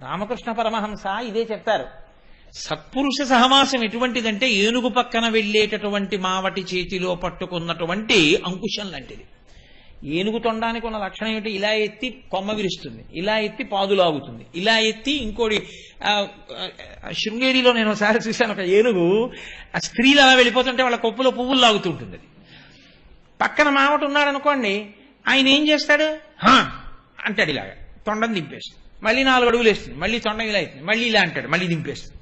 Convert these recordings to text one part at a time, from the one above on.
రామకృష్ణ పరమహంస ఇదే చెప్తారు. సత్పురుష సహవాసం ఎటువంటిదంటే ఏనుగు పక్కన వెళ్ళేటటువంటి మావటి చేతిలో పట్టుకున్నటువంటి అంకుశం లాంటిది. ఏనుగు తొండానికి ఉన్న లక్షణం ఏమిటి? ఇలా ఎత్తి కొమ్మ విరుస్తుంది, ఇలా ఎత్తి పాదులాగుతుంది, ఇలా ఎత్తి ఇంకోటి. శృంగేరిలో నేను ఒకసారి చూశాను, ఒక ఏనుగు స్త్రీలు అలా వెళ్ళిపోతుంటే వాళ్ళ కొప్పులో పువ్వులు లాగుతుంటుంది. అది పక్కన మావటి ఉన్నాడు అనుకోండి, ఆయన ఏం చేస్తాడు? అంటాడు ఇలాగా, తొండం దింపేస్తుంది, మళ్ళీ 4 అడుగులు వేస్తుంది, మళ్ళీ తొండం ఇలా అవుతుంది, మళ్ళీ ఇలా అంటాడు, మళ్ళీ దింపేస్తుంది.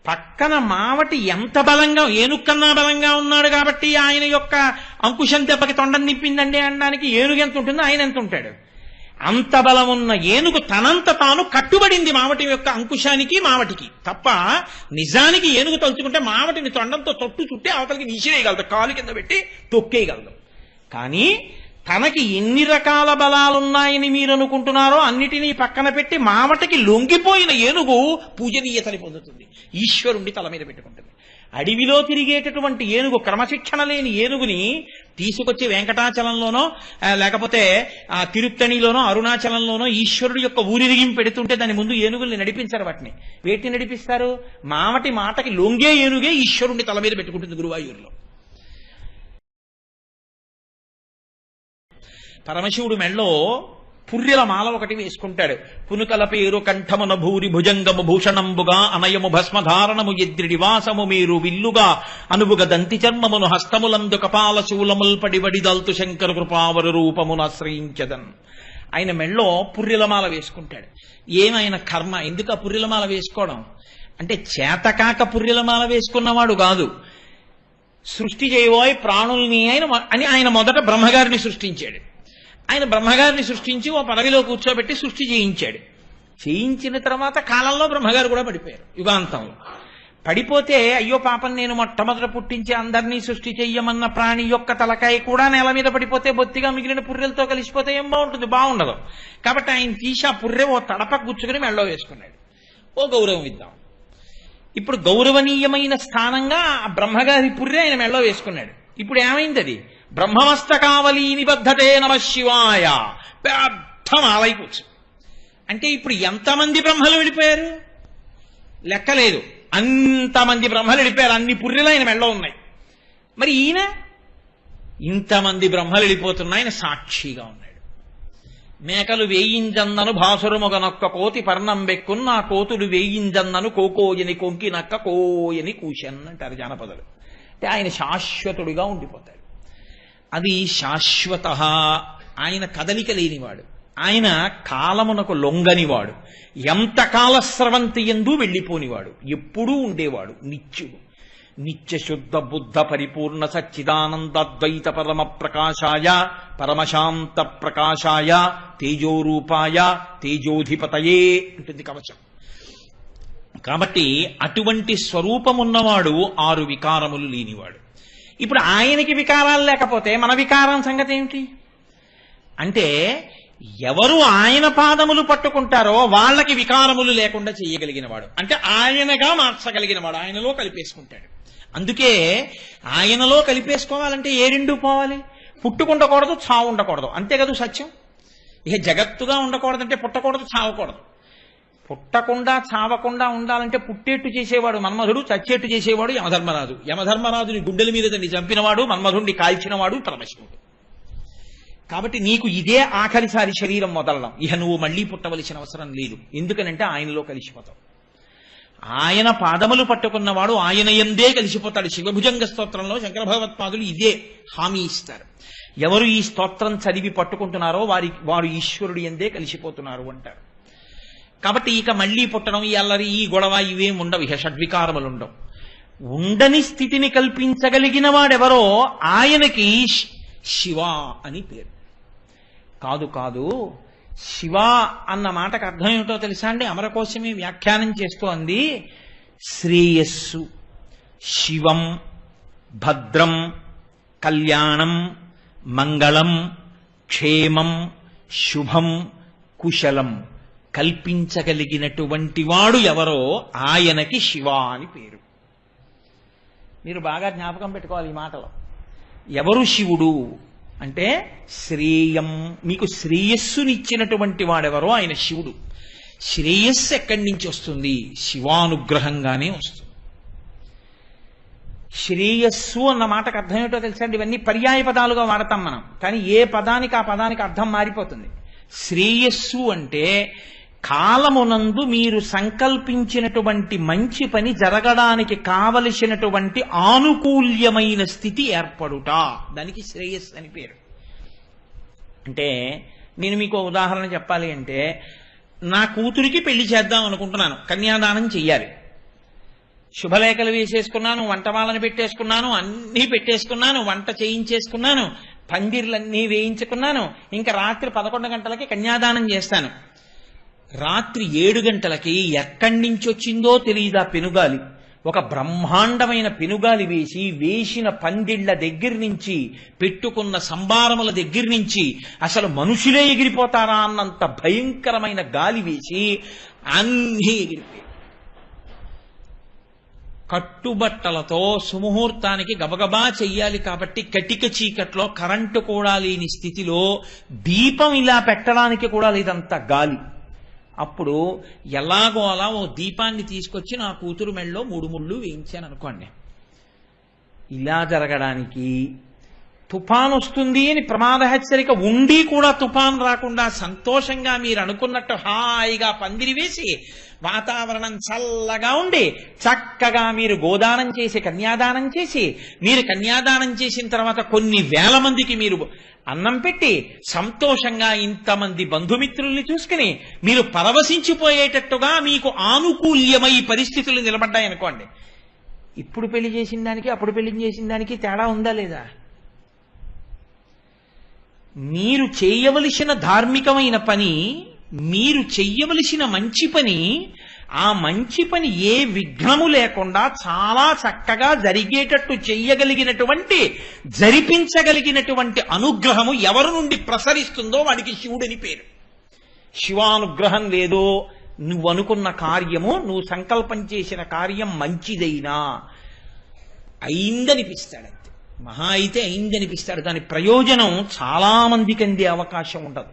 పక్కన మావటి ఎంత బలంగా, ఏనుగు కన్నా బలంగా ఉన్నాడు కాబట్టి ఆయన యొక్క అంకుశం దెబ్బకి తొండం నింపిందండి అనడానికి ఏనుగు ఎంత ఉంటుందో ఆయన ఎంత ఉంటాడు. అంత బలం ఉన్న ఏనుగు తనంత తాను కట్టుబడింది మావటి యొక్క అంకుశానికి, మావటికి తప్ప. నిజానికి ఏనుగు తలుచుకుంటే మావటిని తొండంతో తొట్టు చుట్టి అవతలికి విసిరేయగలదు, కాలు కింద పెట్టి తొక్కేయగలదు. కానీ తనకి ఎన్ని రకాల బలాలున్నాయని మీరు అనుకుంటున్నారో అన్నిటినీ పక్కన పెట్టి మావటికి లొంగిపోయిన ఏనుగు పూజనీయతని పొందుతుంది, ఈశ్వరుణ్ణి తల మీద పెట్టుకుంటుంది. అడవిలో తిరిగేటటువంటి ఏనుగు, క్రమశిక్షణ లేని ఏనుగుని తీసుకొచ్చి వెంకటాచలంలోనో లేకపోతే తిరుత్తణిలోనో అరుణాచలంలోనో ఈశ్వరుడు యొక్క ఊరిరిగిం పెడుతుంటే దాని ముందు ఏనుగుల్ని నడిపించారు. వేటిని నడిపిస్తారు? మావటి మాటకి లొంగే ఏనుగే ఈశ్వరుణ్ణి తల మీద పెట్టుకుంటుంది గురువాయూరులో. పరమశివుడు మెళ్ళో పుర్రెల మాల ఒకటి వేసుకుంటాడు. పునుకల పేరు కంఠమున భూరి భుజంగము భూషణంబుగా అనయము భస్మధారణము ఎద్రిడి వాసము మీరు విల్లుగా అనువుగ దంతి చర్మమును హస్తములందు కపాల శూలముల్ పడివడిదల్తు శంకర కృపావరు రూపమును ఆశ్రయించదన్. ఆయన మెళ్ళో పుర్రెలమాల వేసుకుంటాడు. ఏమైనా కర్మ, ఎందుకు ఆ పుర్రెలమాల వేసుకోవడం అంటే? చేతకాక పుర్రెలమాల వేసుకున్నవాడు కాదు, సృష్టి చేయబోయే ప్రాణుల్ని అని ఆయన మొదట బ్రహ్మగారిని సృష్టించాడు. ఆయన బ్రహ్మగారిని సృష్టించి ఓ పదవిలో కూర్చోబెట్టి సృష్టి చేయించాడు. చేయించిన తర్వాత కాలంలో బ్రహ్మగారు కూడా పడిపోయారు. యుగాంతంలో పడిపోతే, అయ్యో పాపం, నేను మొట్టమొదట పుట్టించి అందరినీ సృష్టి చెయ్యమన్న ప్రాణి యొక్క తలకాయ కూడా నేల మీద పడిపోతే బొత్తిగా మిగిలిన పుర్రెలతో కలిసిపోతే ఏం బాగుంటుంది? బాగుండదు. కాబట్టి ఆయన తీసి ఆ పుర్రె ఓ తడప గుచ్చుకుని మెళ్ళో వేసుకున్నాడు. ఓ గౌరవం ఇద్దాం. ఇప్పుడు గౌరవనీయమైన స్థానంగా ఆ బ్రహ్మగారి పుర్రె ఆయన మెళ్ళో వేసుకున్నాడు. ఇప్పుడు ఏమైంది? అది బ్రహ్మమస్తకావలి నిబద్ధతే నమ శివాయ, పెద్ద మాలైపోవచ్చు. అంటే ఇప్పుడు ఎంతమంది బ్రహ్మలు వెళ్ళిపోయారు? లెక్కలేదు, అంతమంది బ్రహ్మలు వెళ్ళిపోయారు. అన్ని పుర్రెలు ఆయన మెళ్ళో ఉన్నాయి. మరి ఈయన ఇంతమంది బ్రహ్మలు వెళ్ళిపోతున్నా ఆయన సాక్షిగా ఉన్నాడు. మేకలు వేయింజన్నను భాసురముగనొక్క కోతి పర్ణం బెక్కున్న ఆ కోతులు వేయింజన్నను కోకోయని కొంకి నక్క కోయని కూషన్ అంటారు జానపదలు. అంటే ఆయన శాశ్వతుడిగా ఉండిపోతాడు. అది శాశ్వత. ఆయన కదలిక లేనివాడు, ఆయన కాలమునకు లొంగనివాడు, ఎంత కాలస్రవంతి ఎందు వెళ్ళిపోనివాడు, ఎప్పుడూ ఉండేవాడు, నిత్యుడు. నిత్య శుద్ధ బుద్ధ పరిపూర్ణ సచ్చిదానందద్వైత పరమ ప్రకాశాయ పరమశాంత ప్రకాశాయ తేజోరూపాయ తేజోధిపతయే ఉంటుంది కవచం. కాబట్టి అటువంటి స్వరూపమున్నవాడు 6 వికారములు లేనివాడు. ఇప్పుడు ఆయనకి వికారాలు లేకపోతే మన వికారం సంగతి ఏమిటి అంటే, ఎవరు ఆయన పాదములు పట్టుకుంటారో వాళ్ళకి వికారములు లేకుండా చేయగలిగిన వాడు, అంటే ఆయనగా మార్చగలిగిన వాడు, ఆయనలో కలిపేసుకుంటాడు. అందుకే ఆయనలో కలిపేసుకోవాలంటే ఏ 2 పోవాలి? పుట్టుకుండకూడదు, చావు ఉండకూడదు, అంతే కదా సత్యం. ఇక జగత్తుగా ఉండకూడదంటే పుట్టకూడదు, చావకూడదు. పుట్టకుండా చావకుండా ఉండాలంటే పుట్టేట్టు చేసేవాడు మన్మధుడు, చచ్చేట్టు చేసేవాడు యమధర్మరాజు. యమధర్మరాజుని గుండెల మీద తండ్రి చంపినవాడు, మన్మధుడిని కాల్చినవాడు పరమశివుడు. కాబట్టి నీకు ఇదే ఆఖరిసారి శరీరం వదలడం, ఇక నువ్వు మళ్లీ పుట్టవలసిన అవసరం లేదు. ఎందుకనంటే ఆయనలో కలిసిపోతావు. ఆయన పాదములు పట్టుకున్నవాడు ఆయన యందే కలిసిపోతాడు. శివభుజంగ స్తోత్రంలో శంకర భగవత్పాదులు ఇదే హామీ ఇస్తారు. ఎవరు ఈ స్తోత్రం చదివి పట్టుకుంటున్నారో వారు ఈశ్వరుడు యందే కలిసిపోతున్నారు అంటారు. కాబట్టి ఇక మళ్లీ పుట్టడం, ఈ అల్లరి, ఈ గొడవ ఇవేం ఉండవు, ఇక షడ్వికారములు ఉండవు. ఉండని స్థితిని కల్పించగలిగిన వాడెవరో ఆయనకి శివ అని పేరు. కాదు శివ అన్న మాటకు అర్థం ఏమిటో తెలుసా అండి? అమరకోశమే వ్యాఖ్యానం చేస్తూ అంది, శ్రేయస్సు, శివం, భద్రం, కళ్యాణం, మంగళం, క్షేమం, శుభం, కుశలం కల్పించగలిగినటువంటి వాడు ఎవరో ఆయనకి శివ అని పేరు. మీరు బాగా జ్ఞాపకం పెట్టుకోవాలి ఈ మాటలో. ఎవరు శివుడు అంటే శ్రేయం, మీకు శ్రేయస్సునిచ్చినటువంటి వాడెవరో ఆయన శివుడు. శ్రేయస్సు ఎక్కడి నుంచి వస్తుంది? శివానుగ్రహంగానే వస్తుంది. శ్రేయస్సు అన్న మాటకు అర్థం ఏంటో తెలుసా అండి? ఇవన్నీ పర్యాయ పదాలుగా వాడతాం మనం, కానీ ఏ పదానికి ఆ పదానికి అర్థం మారిపోతుంది. శ్రేయస్సు అంటే కాలమునందు మీరు సంకల్పించినటువంటి మంచి పని జరగడానికి కావలసినటువంటి ఆనుకూల్యమైన స్థితి ఏర్పడుట, దానికి శ్రేయస్సు అని పేరు. అంటే నేను మీకు ఉదాహరణ చెప్పాలి అంటే, నా కూతురికి పెళ్లి చేద్దాం అనుకుంటున్నాను, కన్యాదానం చెయ్యాలి. శుభలేఖలు వేసేసుకున్నాను, వంటమాలను పెట్టేసుకున్నాను, అన్నీ పెట్టేసుకున్నాను, వంట చేయించేసుకున్నాను, పందిర్లన్నీ వేయించుకున్నాను. ఇంకా రాత్రి 11 గంటలకి కన్యాదానం చేస్తాను. రాత్రి 7 గంటలకి ఎక్కడి నుంచి వచ్చిందో తెలియదు ఆ పెనుగాలి. ఒక బ్రహ్మాండమైన పెనుగాలి వేసిన పందిళ్ల దగ్గర నుంచి, పెట్టుకున్న సంబారముల దగ్గర నుంచి అసలు మనుషులే ఎగిరిపోతారా అన్నంత భయంకరమైన గాలి వేసి అన్నీ ఎగిరిపోయి, కట్టుబట్టలతో సుముహూర్తానికి గబగబా చెయ్యాలి కాబట్టి కటిక చీకట్లో కరెంటు కూడా లేని స్థితిలో దీపం ఇలా పెట్టడానికి కూడా లేదంత గాలి. అప్పుడు ఎలాగో అలా ఓ దీపాన్ని తీసుకొచ్చి నా కూతురు మెళ్ళలో 3 ముళ్ళు వేయించాను అనుకోండి. ఇలా జరగడానికి తుఫాన్ వస్తుంది అని ప్రమాద హెచ్చరిక ఉండి కూడా తుఫాన్ రాకుండా సంతోషంగా మీరు అనుకున్నట్టు హాయిగా పందిరి వేసి వాతావరణం చల్లగా ఉండి చక్కగా మీరు గోదానం చేసి కన్యాదానం చేసి, మీరు కన్యాదానం చేసిన తర్వాత కొన్ని వేల మందికి మీరు అన్నం పెట్టి సంతోషంగా ఇంతమంది బంధుమిత్రుల్ని చూసుకుని మీరు పరవశించిపోయేటట్టుగా మీకు ఆనుకూల్యమై పరిస్థితులు నిలబడ్డాయనుకోండి. ఇప్పుడు పెళ్లి చేసిన దానికి అప్పుడు పెళ్లి చేసిన దానికి తేడా ఉందా లేదా? మీరు చేయవలసిన ధార్మికమైన పని, మీరు చెయ్యవలసిన మంచి పని, ఆ మంచి పని ఏ విఘ్నము లేకుండా చాలా చక్కగా జరిగేటట్టు చెయ్యగలిగినటువంటి, జరిపించగలిగినటువంటి అనుగ్రహము ఎవరి నుండి ప్రసరిస్తుందో వాడికి శివుడని పేరు. శివానుగ్రహం లేదో నువ్వు అనుకున్న కార్యము, నువ్వు సంకల్పం చేసిన కార్యం మంచిదైనా అయిందనిపిస్తాడు. అంతే, మహా అయితే అయిందనిపిస్తాడు. దాని ప్రయోజనం చాలా మందికి అందే అవకాశం ఉండదు.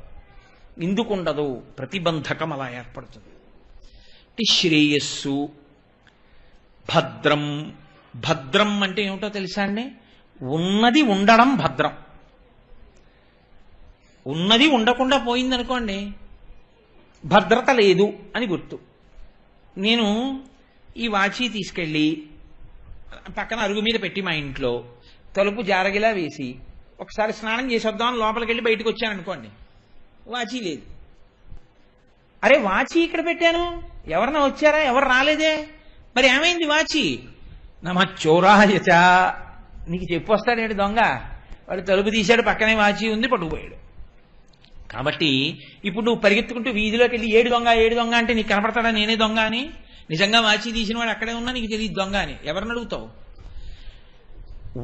ఎందుకు ఉండదు? ప్రతిబంధకం అలా ఏర్పడుతుంది. శ్రేయస్సు, భద్రం. భద్రం అంటే ఏమిటో తెలుసా అండి? ఉన్నది ఉండడం భద్రం. ఉన్నది ఉండకుండా పోయిందనుకోండి, భద్రత లేదు అని గుర్తు. నేను ఈ వాచి తీసుకెళ్ళి పక్కన అరుగు మీద పెట్టి మా ఇంట్లో తలుపు జారగిలా వేసి ఒకసారి స్నానం చేసి వద్దామని లోపలికి వెళ్ళి బయటకు వచ్చాను అనుకోండి, వాచి లేదు. అరే వాచి ఇక్కడ పెట్టాను, ఎవరన్నా వచ్చారా? ఎవరు రాలేదే, మరి ఏమైంది వాచి? నమచ్చోరాయచ, నీకు చెప్పొస్తాడేంటి దొంగ? వాడు తలుపు తీశాడు, పక్కనే వాచి ఉంది, పట్టుకుపోయాడు. కాబట్టి ఇప్పుడు నువ్వు పరిగెత్తుకుంటూ వీధిలోకి వెళ్ళి ఏడు దొంగ అంటే నీకు కనపడతాడా నేనే దొంగ అని? నిజంగా వాచి తీసిన వాడు అక్కడే ఉన్నా నీకు తెలియదు దొంగ అని. ఎవరిని అడుగుతావు?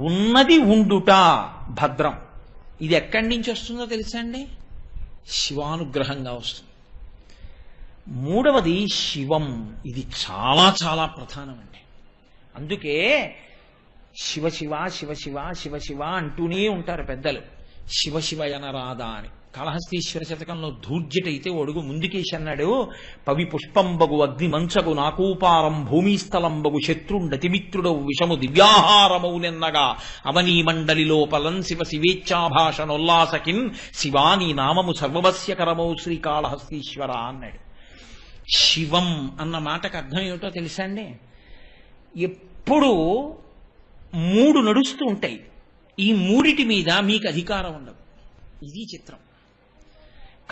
ఉన్నది ఉండుట భద్రం. ఇది ఎక్కడి నుంచి వస్తుందో తెలుసా అండి? శివానుగ్రహంగా వస్తుంది. మూడవది శివం. ఇది చాలా చాలా ప్రధానమండి. అందుకే శివ శివ శివ శివ శివ శివ అంటూనే ఉంటారు పెద్దలు. శివ శివ అనరాదా అని. కాళహస్తీశ్వర శతకంలో ధూర్జటైతే ఒడుగు ముందుకేసి అన్నాడు, పవి పుష్పంబగు అగ్ని మంచగు నాకూపారం భూమిస్థలంబగు శత్రుండతిమిత్రుడవు విషము దివ్యాహారమౌనెన్నగా అవనీ మండలిలో పలం శివ శివేచ్ఛాభాషణోల్లాసకిన్ శివాని నామము సర్వవస్యకరమౌ శ్రీకాళహస్తీశ్వర అన్నాడు. శివం అన్న మాటకు అర్థం ఏమిటో తెలుసా అండి? ఎప్పుడు 3 నడుస్తూ ఉంటాయి, ఈ మూడిటి మీద మీకు అధికారం ఉండదు. ఇది చిత్రం.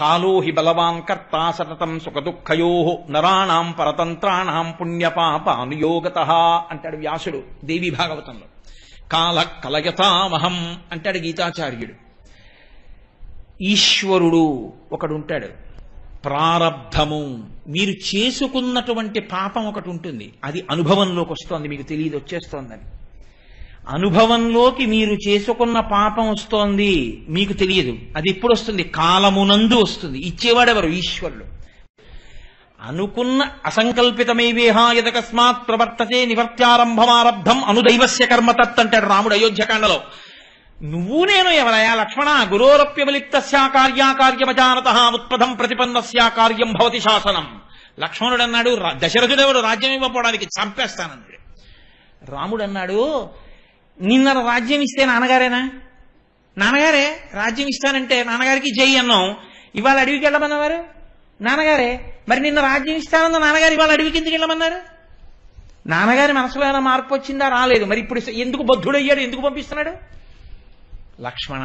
కాలో హి బలవాన్ కర్త సతతం సుఖ దుఃఖయో నరాణాం పరతంత్రాణాం పుణ్యపాపానుయోగతః అంటాడు వ్యాసుడు దేవి భాగవతంలో. కాల కలయతామహం అంటాడు గీతాచార్యుడు. ఈశ్వరుడు ఒకడుంటాడు, ప్రారబ్ధము. మీరు చేసుకున్నటువంటి పాపం ఒకటి ఉంటుంది, అది అనుభవంలోకి వస్తోంది, మీకు తెలియదు వచ్చేస్తోందని. అనుభవంలోకి మీరు చేసుకున్న పాపం వస్తోంది, మీకు తెలియదు. అది ఎప్పుడు వస్తుంది? కాలమునందు వస్తుంది. ఇచ్చేవాడెవరు? ఈశ్వరుడు. అనుకున్న అసంకల్పితమైవేహ యదకస్మాత్ ప్రవర్తతే నివర్త్యారంభమారబ్ధం అనుదైవస్య కర్మతత్ అంటాడు రాముడు అయోధ్యకాండలో. నువ్వు నేను ఎవరయా లక్ష్మణ? గురోరప్యవలిప్తస్యా కార్యాకార్యమజానతః ఉత్పదం ప్రతిపన్నస్యా కార్యం భవతి శాసనం. లక్ష్మణుడు అన్నాడు, దశరథుడు ఎవరు రాజ్యం ఇవ్వకపోవడానికి, చంపేస్తానన్నాడు. రాముడు అన్నాడు, నిన్న రాజ్యం ఇస్తే నాన్నగారేనా? నాన్నగారే రాజ్యం ఇస్తానంటే నాన్నగారికి జై అన్నాం, ఇవాళ అడవికి వెళ్ళమన్నవారు నాన్నగారే. మరి నిన్న రాజ్యం ఇస్తానన్న నాన్నగారు ఇవాళ అడవికి ఎందుకు వెళ్ళమన్నారు? నాన్నగారి మనసులో ఏమైనా మార్పు వచ్చిందా? రాలేదు. మరి ఇప్పుడు ఎందుకు బద్ధుడయ్యాడు? ఎందుకు పంపిస్తున్నాడు? లక్ష్మణ,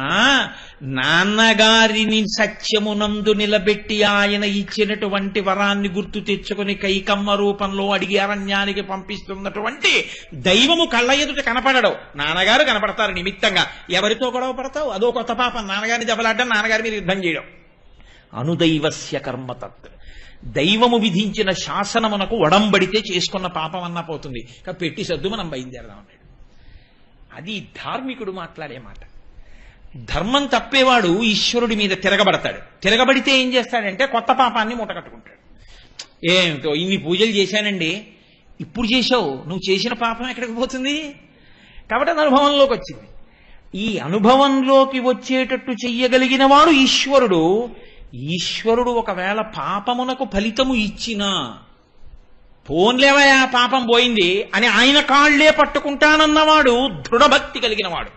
నాన్నగారిని సత్యమునందు నిలబెట్టి ఆయన ఇచ్చినటువంటి వరాన్ని గుర్తు తెచ్చుకుని కైకమ్మ రూపంలో అడిగి అరణ్యానికి పంపిస్తున్నటువంటి దైవము కళ్ళ ఎదుట కనపడడు. నాన్నగారు కనపడతారు నిమిత్తంగా. ఎవరితో గొడవ పడతావు? అదో కొత్త పాపం. నాన్నగారిని దెబ్బలాడడం, నాన్నగారి మీద యుద్ధం చేయడం. అనుదైవస్య కర్మతత్, దైవము విధించిన శాసనమునకు ఒడంబడితే చేసుకున్న పాపం అన్నా పోతుంది. పెట్టి సద్దు మనం బయలుదేరదాం అన్నాడు. అది ధార్మికుడు మాట్లాడే మాట. ధర్మం తప్పేవాడు ఈశ్వరుడి మీద తిరగబడతాడు. తిరగబడితే ఏం చేస్తాడంటే కొత్త పాపాన్ని మూటకట్టుకుంటాడు. ఏమిటో ఇన్ని పూజలు చేశానండి, ఇప్పుడు చేశావు, నువ్వు చేసిన పాపం ఎక్కడికి పోతుంది? కాబట్టి అది అనుభవంలోకి వచ్చింది. ఈ అనుభవంలోకి వచ్చేటట్టు చెయ్యగలిగిన వాడు ఈశ్వరుడు. ఈశ్వరుడు ఒకవేళ పాపమునకు ఫలితము ఇచ్చినా, పోన్లేవయా పాపం పోయింది అని ఆయన కాళ్లే పట్టుకుంటానన్నవాడు దృఢభక్తి కలిగినవాడు.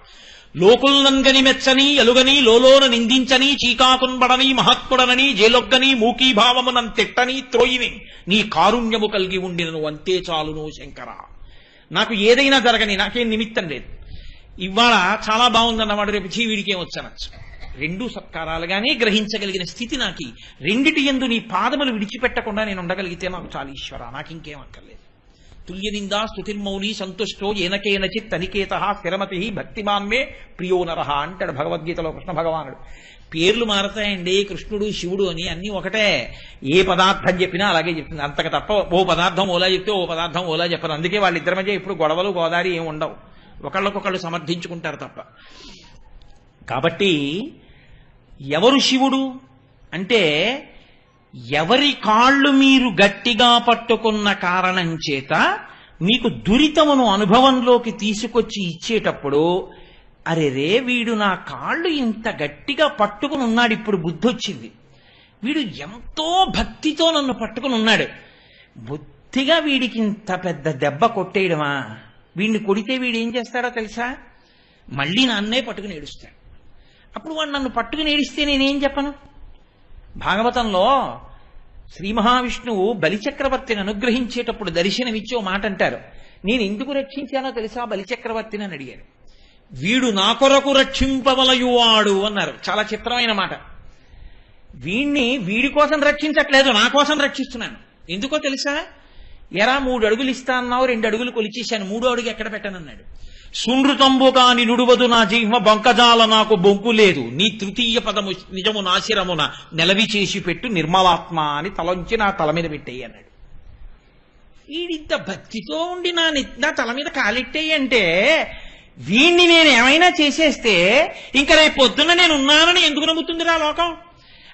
లోకుల్నంగని మెచ్చని ఎలుగని లోలోన నిందించని చీకాకున్బడని మహాత్ముడనని జేలొగ్గని మూకీభావమునం తిట్టని త్రోయిని నీ కారుణ్యము కలిగి ఉండినను అంతే చాలును శంకర. నాకు ఏదైనా జరగని, నాకేం నిమిత్తం లేదు. ఇవాళ చాలా బాగుందన్నవాడు రేపు వీడికేం వచ్చనొచ్చు. రెండూ సత్కారాలుగానే గ్రహించగలిగిన స్థితి నాకి. రెండిటి యందు నీ పాదములు విడిచిపెట్టకుండా నేను ఉండగలిగితే నాకు చాలా ఈశ్వర, నాకు ఇంకేం అక్కర్లేదు. తుల్యనిందా స్తుతిర్మౌని సంతుష్టో ఏనకేనచిత్ అనికేత స్థిరమతి భక్తిమాన్మే ప్రియో నరహ అంటాడు భగవద్గీతలో కృష్ణ భగవానుడు. పేర్లు మారతాయండి, కృష్ణుడు శివుడు అని, అన్ని ఒకటే. ఏ పదార్థం చెప్పినా అలాగే చెప్తుంది. అంతకు తప్ప ఓ పదార్థం ఓలా చెప్తే ఓ పదార్థం ఓలా చెప్పరు. అందుకే వాళ్ళిద్దరి మధ్య ఇప్పుడు గొడవలు గోదారి ఏమి ఉండవు. ఒకళ్ళకొకళ్ళు సమర్థించుకుంటారు తప్ప. కాబట్టి ఎవరు శివుడు అంటే, ఎవరి కాళ్ళు మీరు గట్టిగా పట్టుకున్న కారణం చేత మీకు దురితమును అనుభవంలోకి తీసుకొచ్చి ఇచ్చేటప్పుడు, అరే రే వీడు నా కాళ్ళు ఇంత గట్టిగా పట్టుకుని ఉన్నాడు, ఇప్పుడు బుద్ధి వచ్చింది, వీడు ఎంతో భక్తితో నన్ను పట్టుకుని ఉన్నాడు, బుద్ధిగా వీడికి ఇంత పెద్ద దెబ్బ కొట్టేయడమా? వీడిని కొడితే వీడు ఏం చేస్తాడో తెలుసా? మళ్ళీ నన్నే పట్టుకుని ఏడుస్తాడు. అప్పుడు వాడు నన్ను పట్టుకుని ఏడిస్తే నేనేం చెప్పను? భాగవతంలో శ్రీ మహావిష్ణువు బలిచక్రవర్తిని అనుగ్రహించేటప్పుడు దర్శనమిచ్చి ఓ మాట అంటారు. నేను ఎందుకు రక్షించానో తెలుసా బలిచక్రవర్తిని అని అడిగారు. వీడు నా కొరకు రక్షింపవలయువాడు అన్నారు. చాలా చిత్రమైన మాట. వీడి కోసం రక్షించట్లేదు, నా కోసం రక్షిస్తున్నాను. ఎందుకో తెలుసా? ఎరా 3 అడుగులు ఇస్తా అన్నావు, 2 అడుగులు కొలిచేశాను, 3వ అడుగు ఎక్కడ పెట్టనన్నాడు. సునృతంబుగా నిడువదు నా జిహ్మ బొంకజాల నాకు బొంకు లేదు, నీ తృతీయ పదము నిజము నాశిరమున నెలవి చేసి పెట్టు నిర్మలాత్మ అని తలంచి నా తల మీద పెట్టేయి అన్నాడు. వీడింత భక్తితో ఉండి నా తల మీద కాలెట్టేయి అంటే, వీణ్ణి నేను ఏమైనా చేసేస్తే ఇంకా రేపు పొద్దున్న నేను ఉన్నానని ఎందుకు నమ్ముతుందిరా లోకం?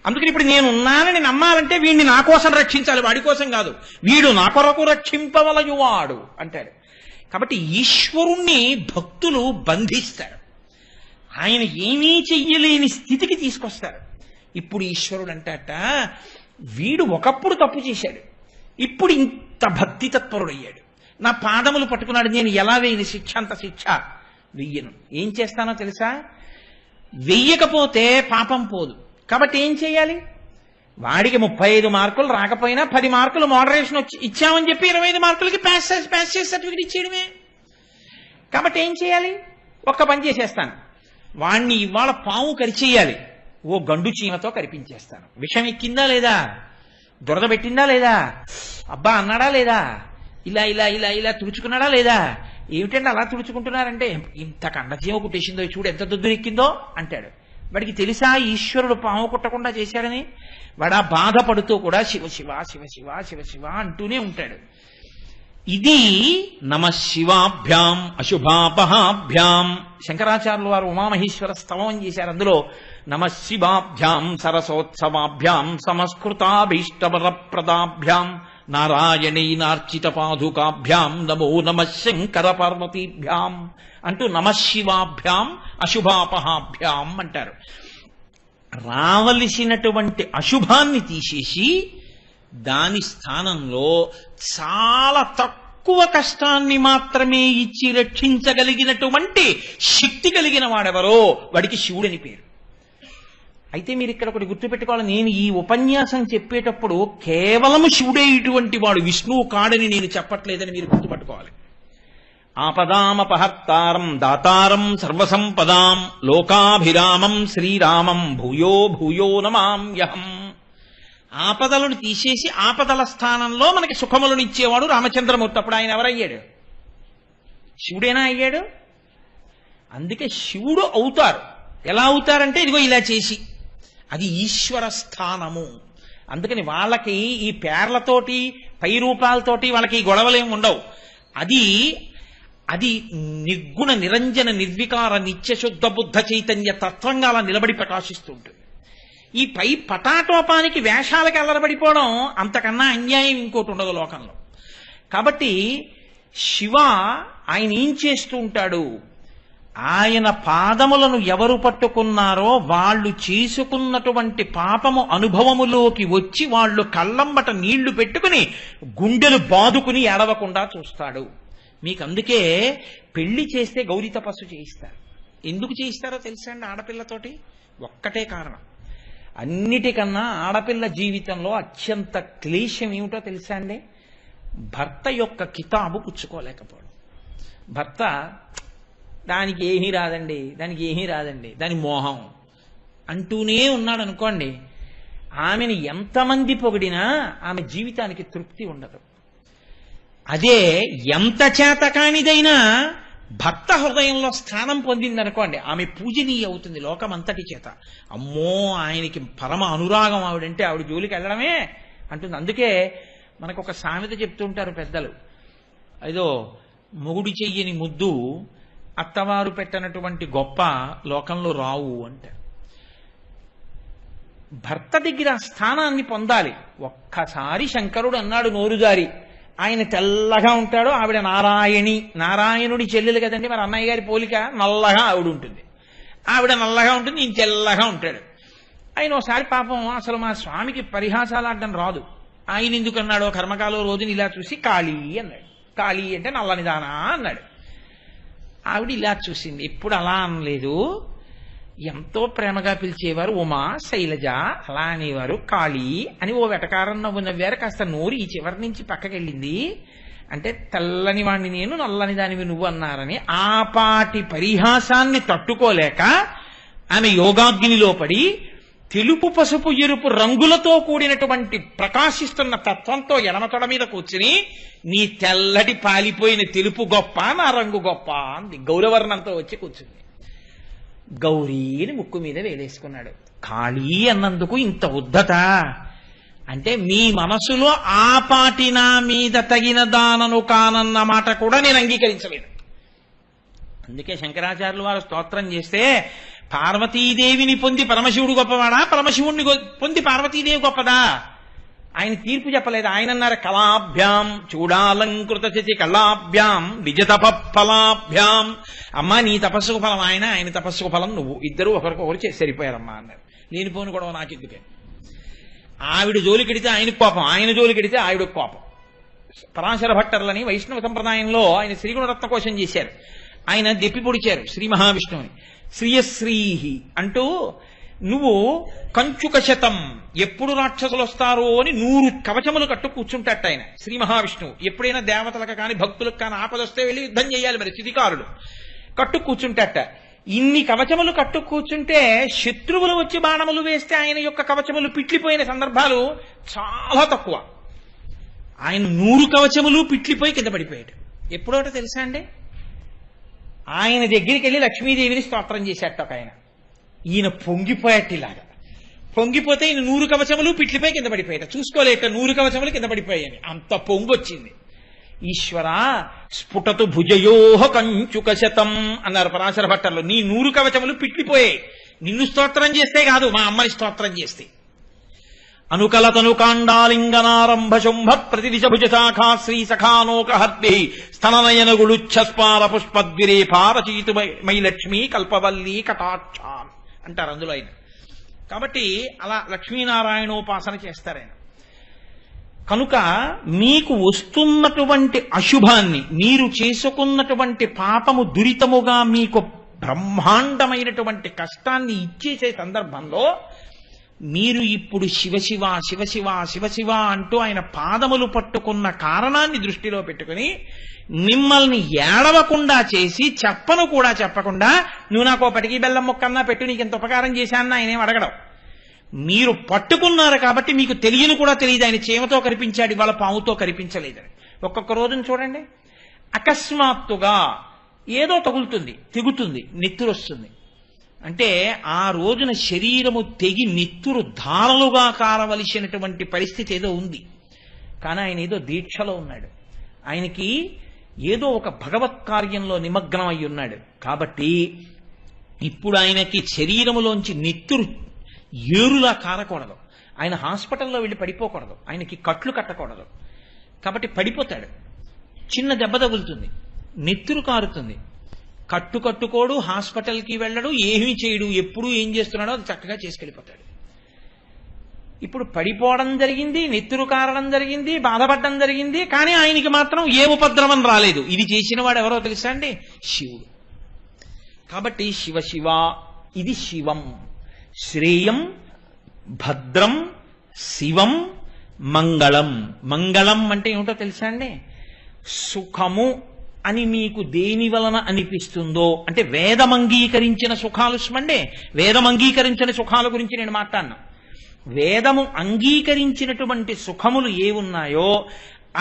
అందుకని ఇప్పుడు నేను ఉన్నానని నమ్మాలంటే వీడిని నా కోసం రక్షించాలి, వాడి కోసం కాదు. వీడు నా కొరకు రక్షింపవలయువాడు అంటాడు. కాబట్టి ఈశ్వరుణ్ణి భక్తులు బంధిస్తారు, ఆయన ఏమీ చెయ్యలేని స్థితికి తీసుకొస్తారు. ఇప్పుడు ఈశ్వరుడు అంటాట, వీడు ఒకప్పుడు తప్పు చేశాడు, ఇప్పుడు ఇంత భక్తి తత్పరుడయ్యాడు, నా పాదములు పట్టుకున్నాడు, నేను ఎలా వేయని శిక్ష అంత శిక్ష వెయ్యను. ఏం చేస్తానో తెలుసా? వెయ్యకపోతే పాపం పోదు. కాబట్టి ఏం చేయాలి? వాడికి 35 మార్కులు రాకపోయినా 10 మార్కులు మోడరేషన్ ఇచ్చామని చెప్పి 25 మార్కులకి పాస్ చేసి సర్టిఫికెట్ ఇచ్చేయడమే. కాబట్టి ఏం చేయాలి? ఒక్క పని చేసేస్తాను, వాణ్ణి ఇవాళ పాము కరిచేయాలి, ఓ గండు చీమతో కరిపించేస్తాను. విషం ఎక్కిందా లేదా? దురద పెట్టిందా లేదా? అబ్బా అన్నాడా లేదా? ఇలా ఇలా ఇలా ఇలా తుడుచుకున్నాడా లేదా? ఏమిటంటే అలా తుడుచుకుంటున్నారంటే, ఇంత కండచీమ కుట్టేసిందో చూడు, ఎంత దుద్దురు ఎక్కిందో అంటాడు. వాడికి తెలుసా ఈశ్వరుడు పాము కుట్టకుండా చేశాడని? వాడు ఆ బాధపడుతూ కూడా శివ శివ శివ శివ శివ శివ అంటూనే ఉంటాడు. ఇది నమఃశివాభ్యాం అశుభాపహాభ్యాం. శంకరాచార్యులు వారు ఉమామహేశ్వర స్తవం చేశారు. అందులో నమఃశివాభ్యాం సరసోత్సవాభ్యాం సమస్కృతాభీష్టవరప్రదాభ్యాం నారాయణీనార్చిత పాదుకాభ్యాం నమో నమః శంకర పార్వతీభ్యాం అంటూ నమఃశివాభ్యాం అశుభాపహాభ్యాం అంటారు. రావలసినటువంటి అశుభాన్ని తీసేసి దాని స్థానంలో చాలా తక్కువ కష్టాన్ని మాత్రమే ఇచ్చి రక్షించగలిగినటువంటి శక్తి కలిగిన వాడెవరో వాడికి శివుడని పేరు. అయితే మీరు ఇక్కడ ఒకటి గుర్తుపెట్టుకోవాలి, నేను ఈ ఉపన్యాసం చెప్పేటప్పుడు కేవలం శివుడే ఇటువంటి వాడు, విష్ణువు కాడని నేను చెప్పట్లేదని మీరు గుర్తుపట్టుకోవాలి. ఆపదామపహర్తారం దాతారం సర్వసంపదాం లోకాభిరామం శ్రీరామం భూయో భూయో నమామ్యహం. ఆపదలను తీసేసి ఆపదల స్థానంలో మనకి సుఖములను ఇచ్చేవాడు రామచంద్రమూర్తి. అప్పుడు ఆయన ఎవరయ్యాడు? శివుడేనా అయ్యాడు? అందుకే శివుడు అవుతారు. ఎలా అవుతారంటే ఇదిగో ఇలా చేసి, అది ఈశ్వర స్థానము. అందుకని వాళ్ళకి ఈ పేర్లతోటి పై రూపాలతోటి వాళ్ళకి ఈ గొడవలేం ఉండవు. అది నిర్గుణ నిరంజన నిర్వికార నిత్యశుద్ధ బుద్ధ చైతన్య తత్వంగా అలా నిలబడి ప్రకాశిస్తూ ఉంటుంది. ఈ పై పటాటోపానికి వేషాలకి అల్లరబడిపోవడం అంతకన్నా అన్యాయం ఇంకోటి ఉండదు లోకంలో. కాబట్టి శివ ఆయన ఏం చేస్తూ ఉంటాడు? ఆయన పాదములను ఎవరు పట్టుకున్నారో వాళ్ళు చేసుకున్నటువంటి పాపము అనుభవములోకి వచ్చి వాళ్ళు కళ్ళంబట నీళ్లు పెట్టుకుని గుండెలు బాదుకుని ఏడవకుండా చూస్తాడు. మీకు అందుకే పెళ్లి చేస్తే గౌరీ తపస్సు చేయిస్తారు. ఎందుకు చేయిస్తారో తెలుసా అండి? ఆడపిల్లతోటి ఒక్కటే కారణం. అన్నిటికన్నా ఆడపిల్ల జీవితంలో అత్యంత క్లేశం ఏమిటో తెలుసా అండి? భర్త యొక్క కితాబు పుచ్చుకోలేకపోవడం. భర్త దానికి ఏమీ రాదండి, దానికి ఏమీ రాదండి, దాని మోహం అంటూనే ఉన్నాడు అనుకోండి, ఆమెను ఎంతమంది పొగిడినా ఆమె జీవితానికి తృప్తి ఉండదు. అదే ఎంత చేతకానిదైనా భర్త హృదయంలో స్థానం పొందిందనుకోండి, ఆమె పూజనీయ అవుతుంది లోకమంతటి చేత. అమ్మో ఆయనకి పరమ అనురాగం ఆవిడంటే, ఆవిడ జోలికి వెళ్ళడమే అంటుంది. అందుకే మనకు ఒక సామెత చెప్తుంటారు పెద్దలు, ఏదో మొగుడి చెయ్యని ముద్దు అత్తవారు పెట్టనటువంటి గొప్ప లోకంలో రావు అంటారు. భర్త దగ్గర ఆ స్థానాన్ని పొందాలి. ఒక్కసారి శంకరుడు అన్నాడు నోరుజారి, ఆయన తెల్లగా ఉంటాడు, ఆవిడ నారాయణి. నారాయణుడి చెల్లెలు కదండి, మరి అన్నయ్య గారి పోలిక. నల్లగా ఆవిడ ఉంటుంది, ఆవిడ నల్లగా ఉంటుంది, ఈయన తెల్లగా ఉంటాడు. ఆయన ఒకసారి పాపం అసలు మా స్వామికి పరిహాసాలు ఆడడం రాదు. ఆయన ఎందుకన్నాడో కర్మకాలో రోజుని ఇలా చూసి కాళీ అన్నాడు. కాళీ అంటే నల్లనిదానా అన్నాడు. ఆవిడ ఇలా చూసింది, ఎప్పుడు అలా అనలేదు. ఎంతో ప్రేమగా పిలిచేవారు ఉమా, శైలజ, అలా అనేవారు కాళీ అని ఓ వెటకారం నవ్వు నవ్వారు. కాస్త నోరు ఈ చివరి నుంచి పక్కకెళ్ళింది. అంటే తెల్లని వాణ్ణి నేను, నల్లని దానివి నువ్వు అన్నారని ఆపాటి పరిహాసాన్ని తట్టుకోలేక ఆమె యోగాగ్నిలో పడి తెలుపు పసుపు ఎరుపు రంగులతో కూడినటువంటి ప్రకాశిస్తున్న తత్వంతో ఎడమతొడ మీద కూర్చుని, నీ తెల్లటి పాలిపోయిన తెలుపు గొప్ప, నా రంగు గొప్ప అంది. గౌరవర్ణంతో వచ్చి కూర్చుంది. గౌరీని ముక్కు మీద వేలేసుకున్నాడు. కాళీ అన్నందుకు ఇంత ఉద్ధత అంటే, మీ మనసులో ఆపాటి నా మీద తగిన దానను కానన్న మాట కూడా నేను అంగీకరించలేదు. అందుకే శంకరాచార్యులు వారు స్తోత్రం చేస్తే, పార్వతీదేవిని పొంది పరమశివుడు గొప్పవాడా, పరమశివుణ్ణి పొంది పార్వతీదేవి గొప్పదా? ఆయన తీర్పు చెప్పలేదు. ఆయన అన్నారు, కళాభ్యాం చూడాలంకృత చచి కళాభ్యాం విజతప ఫలాభ్యాం. అమ్మా నీ తపస్సుకు ఫలం ఆయన, ఆయన తపస్సుకు ఫలం నువ్వు, ఇద్దరు ఒకరికొకరు సరిపోయారమ్మా అన్నారు. లేనిపోను కూడా నాకెందుకే. ఆవిడ జోలికెడితే ఆయనకు కోపం, ఆయన జోలికెడితే ఆవిడకు కోపం. పరాశర భట్టర్లని వైష్ణవ సంప్రదాయంలో ఆయన శ్రీగుణరత్న కోశం చేశారు. ఆయన దెప్పి పొడిచారు శ్రీ మహావిష్ణువుని. శ్రీయశ్రీహి అంటూ, నువ్వు కంచుక శతం, ఎప్పుడు రాక్షసులు వస్తారో అని 100 కవచములు కట్టు కూర్చుంటట్టు ఆయన శ్రీ మహావిష్ణువు. ఎప్పుడైనా దేవతలకు కానీ భక్తులకు కానీ ఆపదొస్తే వెళ్ళి యుద్ధం చేయాలి, మరి స్థితికారుడు కట్టు కూర్చుంటట్ట. ఇన్ని కవచములు కట్టు కూర్చుంటే శత్రువులు వచ్చి బాణములు వేస్తే ఆయన యొక్క కవచములు పిట్లిపోయిన సందర్భాలు చాలా తక్కువ. ఆయన 100 కవచములు పిట్లిపోయి కింద పడిపోయాడు. ఎప్పుడోట తెలుసా అండి? ఆయన దగ్గరికి వెళ్ళి లక్ష్మీదేవిని స్తోత్రం చేశాట ఒక ఆయన. ఈయన పొంగిపోయాటిలాగా. పొంగిపోతే ఈయన 100 కవచములు పిట్లిపోయి కింద పడిపోయాట. చూసుకోలేక 100 కవచములు కింద పడిపోయాయని అంత పొంగొచ్చింది. ఈశ్వర స్ఫుటతు భుజయోహ కంచుక శతం అన్నారు పరాశర భట్టర్లు. నీ 100 కవచములు పిట్లిపోయాయి, నిన్ను స్తోత్రం చేస్తే కాదు, మా అమ్మని స్తోత్రం చేస్తే. అనుకలతను కాండాలింగనారంభ శుంభ ప్రతిదిశ భుజ శాఖా శ్రీ సఖానోకహద్భి స్తననయన గుళుచ్ఛస్పార పుష్పద్విరేపారచీతు మై లక్ష్మీ కల్పవల్లి కటాక్షాన్ అంటారు అందులో ఆయన. కాబట్టి అలా లక్ష్మీనారాయణోపాసన చేస్తారు ఆయన. కనుక మీకు వస్తున్నటువంటి అశుభాన్ని, మీరు చేసుకున్నటువంటి పాపము దురితముగా మీకు బ్రహ్మాండమైనటువంటి కష్టాన్ని ఇచ్చేసే సందర్భంలో మీరు ఇప్పుడు శివశివ శివశివ శివశివ అంటూ ఆయన పాదములు పట్టుకున్న కారణాన్ని దృష్టిలో పెట్టుకుని మిమ్మల్ని ఏడవకుండా చేసి, చెప్పను కూడా చెప్పకుండా, నువ్వు నాకు పటికి బెల్లం మొక్కన్నా పెట్టు, నీకు ఎంత ఉపకారం చేశానని ఆయన ఏం అడగడం. మీరు పట్టుకున్నారు కాబట్టి మీకు తెలియని కూడా తెలియదు ఆయన చీమతో కనిపించాడు, ఇవాళ పాముతో కనిపించలేదని. ఒక్కొక్క రోజున చూడండి, అకస్మాత్తుగా ఏదో తగులుతుంది, తెగుతుంది, నెత్తురు వస్తుంది. అంటే ఆ రోజున శరీరము తెగి నెత్తురు ధారలుగా కారవలసినటువంటి పరిస్థితి ఏదో ఉంది. కానీ ఆయన ఏదో దీక్షలో ఉన్నాడు, ఆయనకి ఏదో ఒక భగవత్ కార్యంలో నిమగ్నం అయి ఉన్నాడు. కాబట్టి ఇప్పుడు ఆయనకి శరీరములోంచి నెత్తురు ఏరులా కారకూడదు, ఆయన హాస్పిటల్లో వెళ్ళి పడిపోకూడదు, ఆయనకి కట్లు కట్టకూడదు. కాబట్టి పడిపోతాడు, చిన్న దెబ్బ తగులుతుంది, నెత్తురు కారుతుంది, కట్టుకోడు, హాస్పిటల్కి వెళ్ళడు, ఏమీ చేయడు, ఎప్పుడు ఏం చేస్తున్నాడో అది చక్కగా చేసుకెళ్ళిపోతాడు. ఇప్పుడు పడిపోవడం జరిగింది, నెత్తురు కారడం జరిగింది, బాధపడడం జరిగింది, కానీ ఆయనకి మాత్రం ఏ ఉపద్రవం రాలేదు. ఇది చేసిన వాడు ఎవరో తెలుసా అండి? శివుడు. కాబట్టి శివ శివ, ఇది శివం. శ్రేయం, భద్రం, శివం, మంగళం. మంగళం అంటే ఏమిటో తెలుసా అండి? సుఖము అని మీకు దేని వలన అనిపిస్తుందో, అంటే వేదం అంగీకరించిన సుఖాలు స్మండే, వేదం అంగీకరించిన సుఖాల గురించి నేను మాట్లాడినా. వేదము అంగీకరించినటువంటి సుఖములు ఏవున్నాయో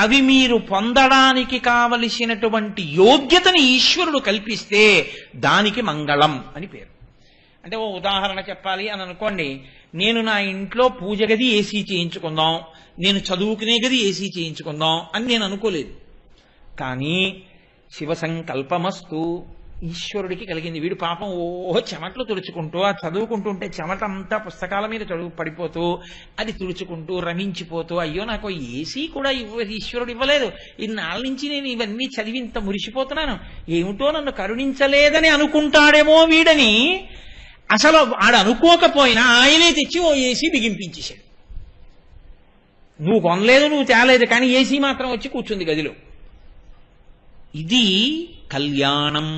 అవి మీరు పొందడానికి కావలసినటువంటి యోగ్యతని ఈశ్వరుడు కల్పిస్తే దానికి మంగళం అని పేరు. అంటే ఓ ఉదాహరణ చెప్పాలి అని అనుకోండి, నేను నా ఇంట్లో పూజ గది ఏసీ చేయించుకుందాం, నేను చదువుకునే గది ఏసీ చేయించుకుందాం అని నేను అనుకోలేదు. కానీ శివ సంకల్పమస్తు, ఈశ్వరుడికి కలిగింది. వీడు పాపం చెమట్లు తుడుచుకుంటూ, ఆ చదువుకుంటుంటే చెమట అంతా పుస్తకాల మీద పడిపోతూ, అది తుడుచుకుంటూ రమించిపోతూ, అయ్యో నాకు ఏసీ కూడా ఈశ్వరుడు ఇవ్వలేదు, ఇన్నాళ్ళ నుంచి నేను ఇవన్నీ చదివి ఇంత మురిసిపోతున్నాను, ఏమిటో నన్ను కరుణించలేదని అనుకుంటాడేమో వీడని. అసలు ఆడు అనుకోకపోయినా ఆయనే తెచ్చి ఓ ఏసీ బిగింపించేశాడు. నువ్వు కొనలేదు, నువ్వు తేలేదు, కానీ ఏసీ మాత్రం వచ్చి కూర్చుంది గదిలో. ఇది కళ్యాణం.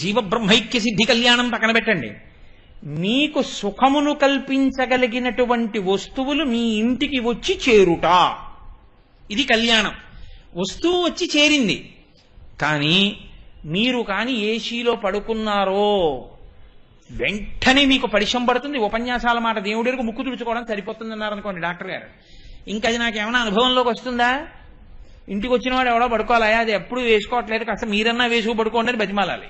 జీవబ్రహ్మైక్య సిద్ధి కళ్యాణం పక్కన పెట్టండి. మీకు సుఖమును కల్పించగలిగినటువంటి వస్తువులు మీ ఇంటికి వచ్చి చేరుట, ఇది కళ్యాణం. వస్తువు వచ్చి చేరింది, కానీ మీరు కానీ ఏసీలో పడుకున్నారో వెంటనే మీకు పరిశం పడుతుంది. ఉపన్యాసాల మాట దేవుడికి ముక్కు తుడుచుకోవడం సరిపోతుంది అన్నారనుకోండి డాక్టర్ గారు, ఇంకా అది నాకేమైనా అనుభవంలోకి వస్తుందా? ఇంటికి వచ్చిన వాడు ఎవడో పడుకోవాలా, అది ఎప్పుడు వేసుకోవట్లేదు, కాస్త మీరన్నా వేసుకు పడుకోండి అని బతిమాలాలి.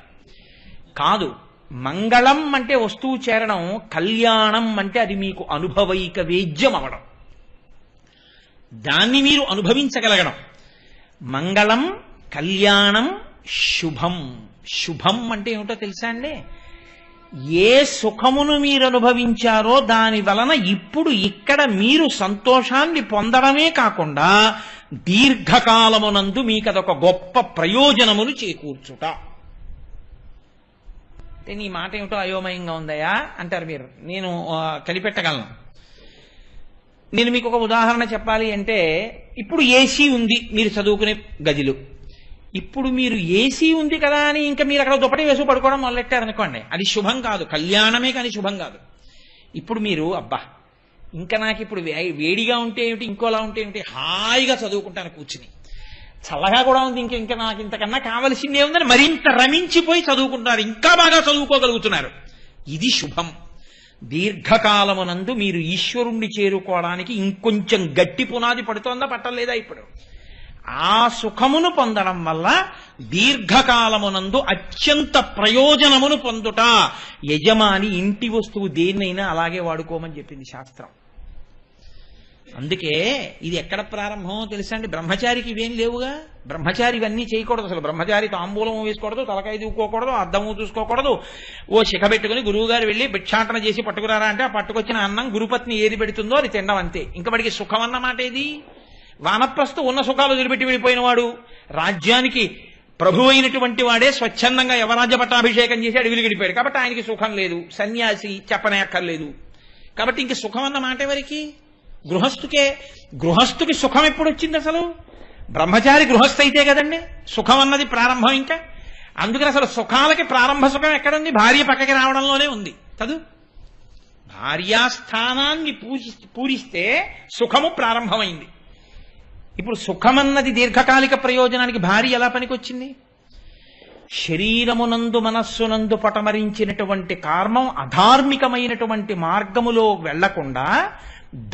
కాదు, మంగళం అంటే వస్తువు చేరడం, కళ్యాణం అంటే అది మీకు అనుభవైక వేద్యం అవడం, దాన్ని మీరు అనుభవించగలగడం. మంగళం, కళ్యాణం, శుభం. శుభం అంటే ఏమిటో తెలుసా అండి? ఏ సుఖమును మీరు అనుభవించారో దాని వలన ఇప్పుడు ఇక్కడ మీరు సంతోషాన్ని పొందడమే కాకుండా దీర్ఘకాలమునందు మీకు అదొక గొప్ప ప్రయోజనమును చేకూర్చుట. అంటే నీ మాట ఏమిటో అయోమయంగా ఉందయా అంటారు మీరు. నేను కలిపెట్టగలను. నేను మీకు ఒక ఉదాహరణ చెప్పాలి అంటే, ఇప్పుడు ఏసీ ఉంది మీరు చదువుకునే గదిలో. ఇప్పుడు మీరు ఏసీ ఉంది కదా అని ఇంకా మీరు అక్కడ దుప్పటి వేసు పడుకోవడం మొదలెట్టారనుకోండి, అది శుభం కాదు, కళ్యాణమే కానీ శుభం కాదు. ఇప్పుడు మీరు అబ్బా ఇంకా నాకు ఇప్పుడు వేడిగా ఉంటే ఏమిటి, ఇంకోలా ఉంటే ఏమిటి, హాయిగా చదువుకుంటాను కూర్చుని, చల్లగా కూడా ఉంది, ఇంకా నాకు ఇంతకన్నా కావలసిందే ఉందని మరింత రమించిపోయి చదువుకుంటున్నారు, ఇంకా బాగా చదువుకోగలుగుతున్నారు. ఇది శుభం. దీర్ఘకాలమునందు మీరు ఈశ్వరుణ్ణి చేరుకోవడానికి ఇంకొంచెం గట్టి పునాది పడుతోందా పట్టలేదా? ఇప్పుడు ఆ సుఖమును పొందడం వల్ల దీర్ఘకాలమునందు అత్యంత ప్రయోజనమును పొందుట. యజమాని ఇంటి వస్తువు దేన్నైనా అలాగే వాడుకోమని చెప్పింది శాస్త్రం. అందుకే ఇది ఎక్కడ ప్రారంభమో తెలుసా అండి? బ్రహ్మచారికి ఇవేం లేవుగా. బ్రహ్మచారి ఇవన్నీ చేయకూడదు. అసలు బ్రహ్మచారి తాంబూలం వేసుకోకూడదు, తలకాయ దూకోకూడదు, అద్దము చూసుకోకూడదు. ఓ శిఖ పెట్టుకుని గురువు గారు వెళ్ళి భిక్షాటన చేసి పట్టుకురారా అంటే ఆ పట్టుకొచ్చిన అన్నం గురుపత్ని ఏది పెడుతుందో అది తినడం అంతే. ఇంకా వాడికి సుఖం అన్నమాట ఏది? వానప్రస్థు ఉన్న సుఖాలు వదిలిపెట్టి వెళ్ళిపోయిన వాడు, రాజ్యానికి ప్రభు అయినటువంటి వాడే స్వచ్ఛందంగా యవరాజ్య పట్టాభిషేకం చేసి అడవిలు గడిపాడు, కాబట్టి ఆయనకి సుఖం లేదు. సన్యాసి చెప్పనే అక్కర్లేదు. కాబట్టి ఇంక సుఖం అన్న మాట ఎవరికి? గృహస్థుకి సుఖం ఎప్పుడు వచ్చింది అసలు? బ్రహ్మచారి గృహస్థ అయితే కదండి సుఖం అన్నది ప్రారంభం. ఇంకా అందుకని అసలు సుఖాలకి ప్రారంభ సుఖం ఎక్కడుంది? భార్య పక్కకి రావడంలోనే ఉంది కదూ. భార్యాస్థానాన్ని పూరిస్తే సుఖము ప్రారంభమైంది. ఇప్పుడు సుఖమన్నది దీర్ఘకాలిక ప్రయోజనానికి భార్య ఎలా పనికొచ్చింది? శరీరమునందు మనస్సునందు పటమరించినటువంటి కామం అధార్మికమైనటువంటి మార్గములో వెళ్లకుండా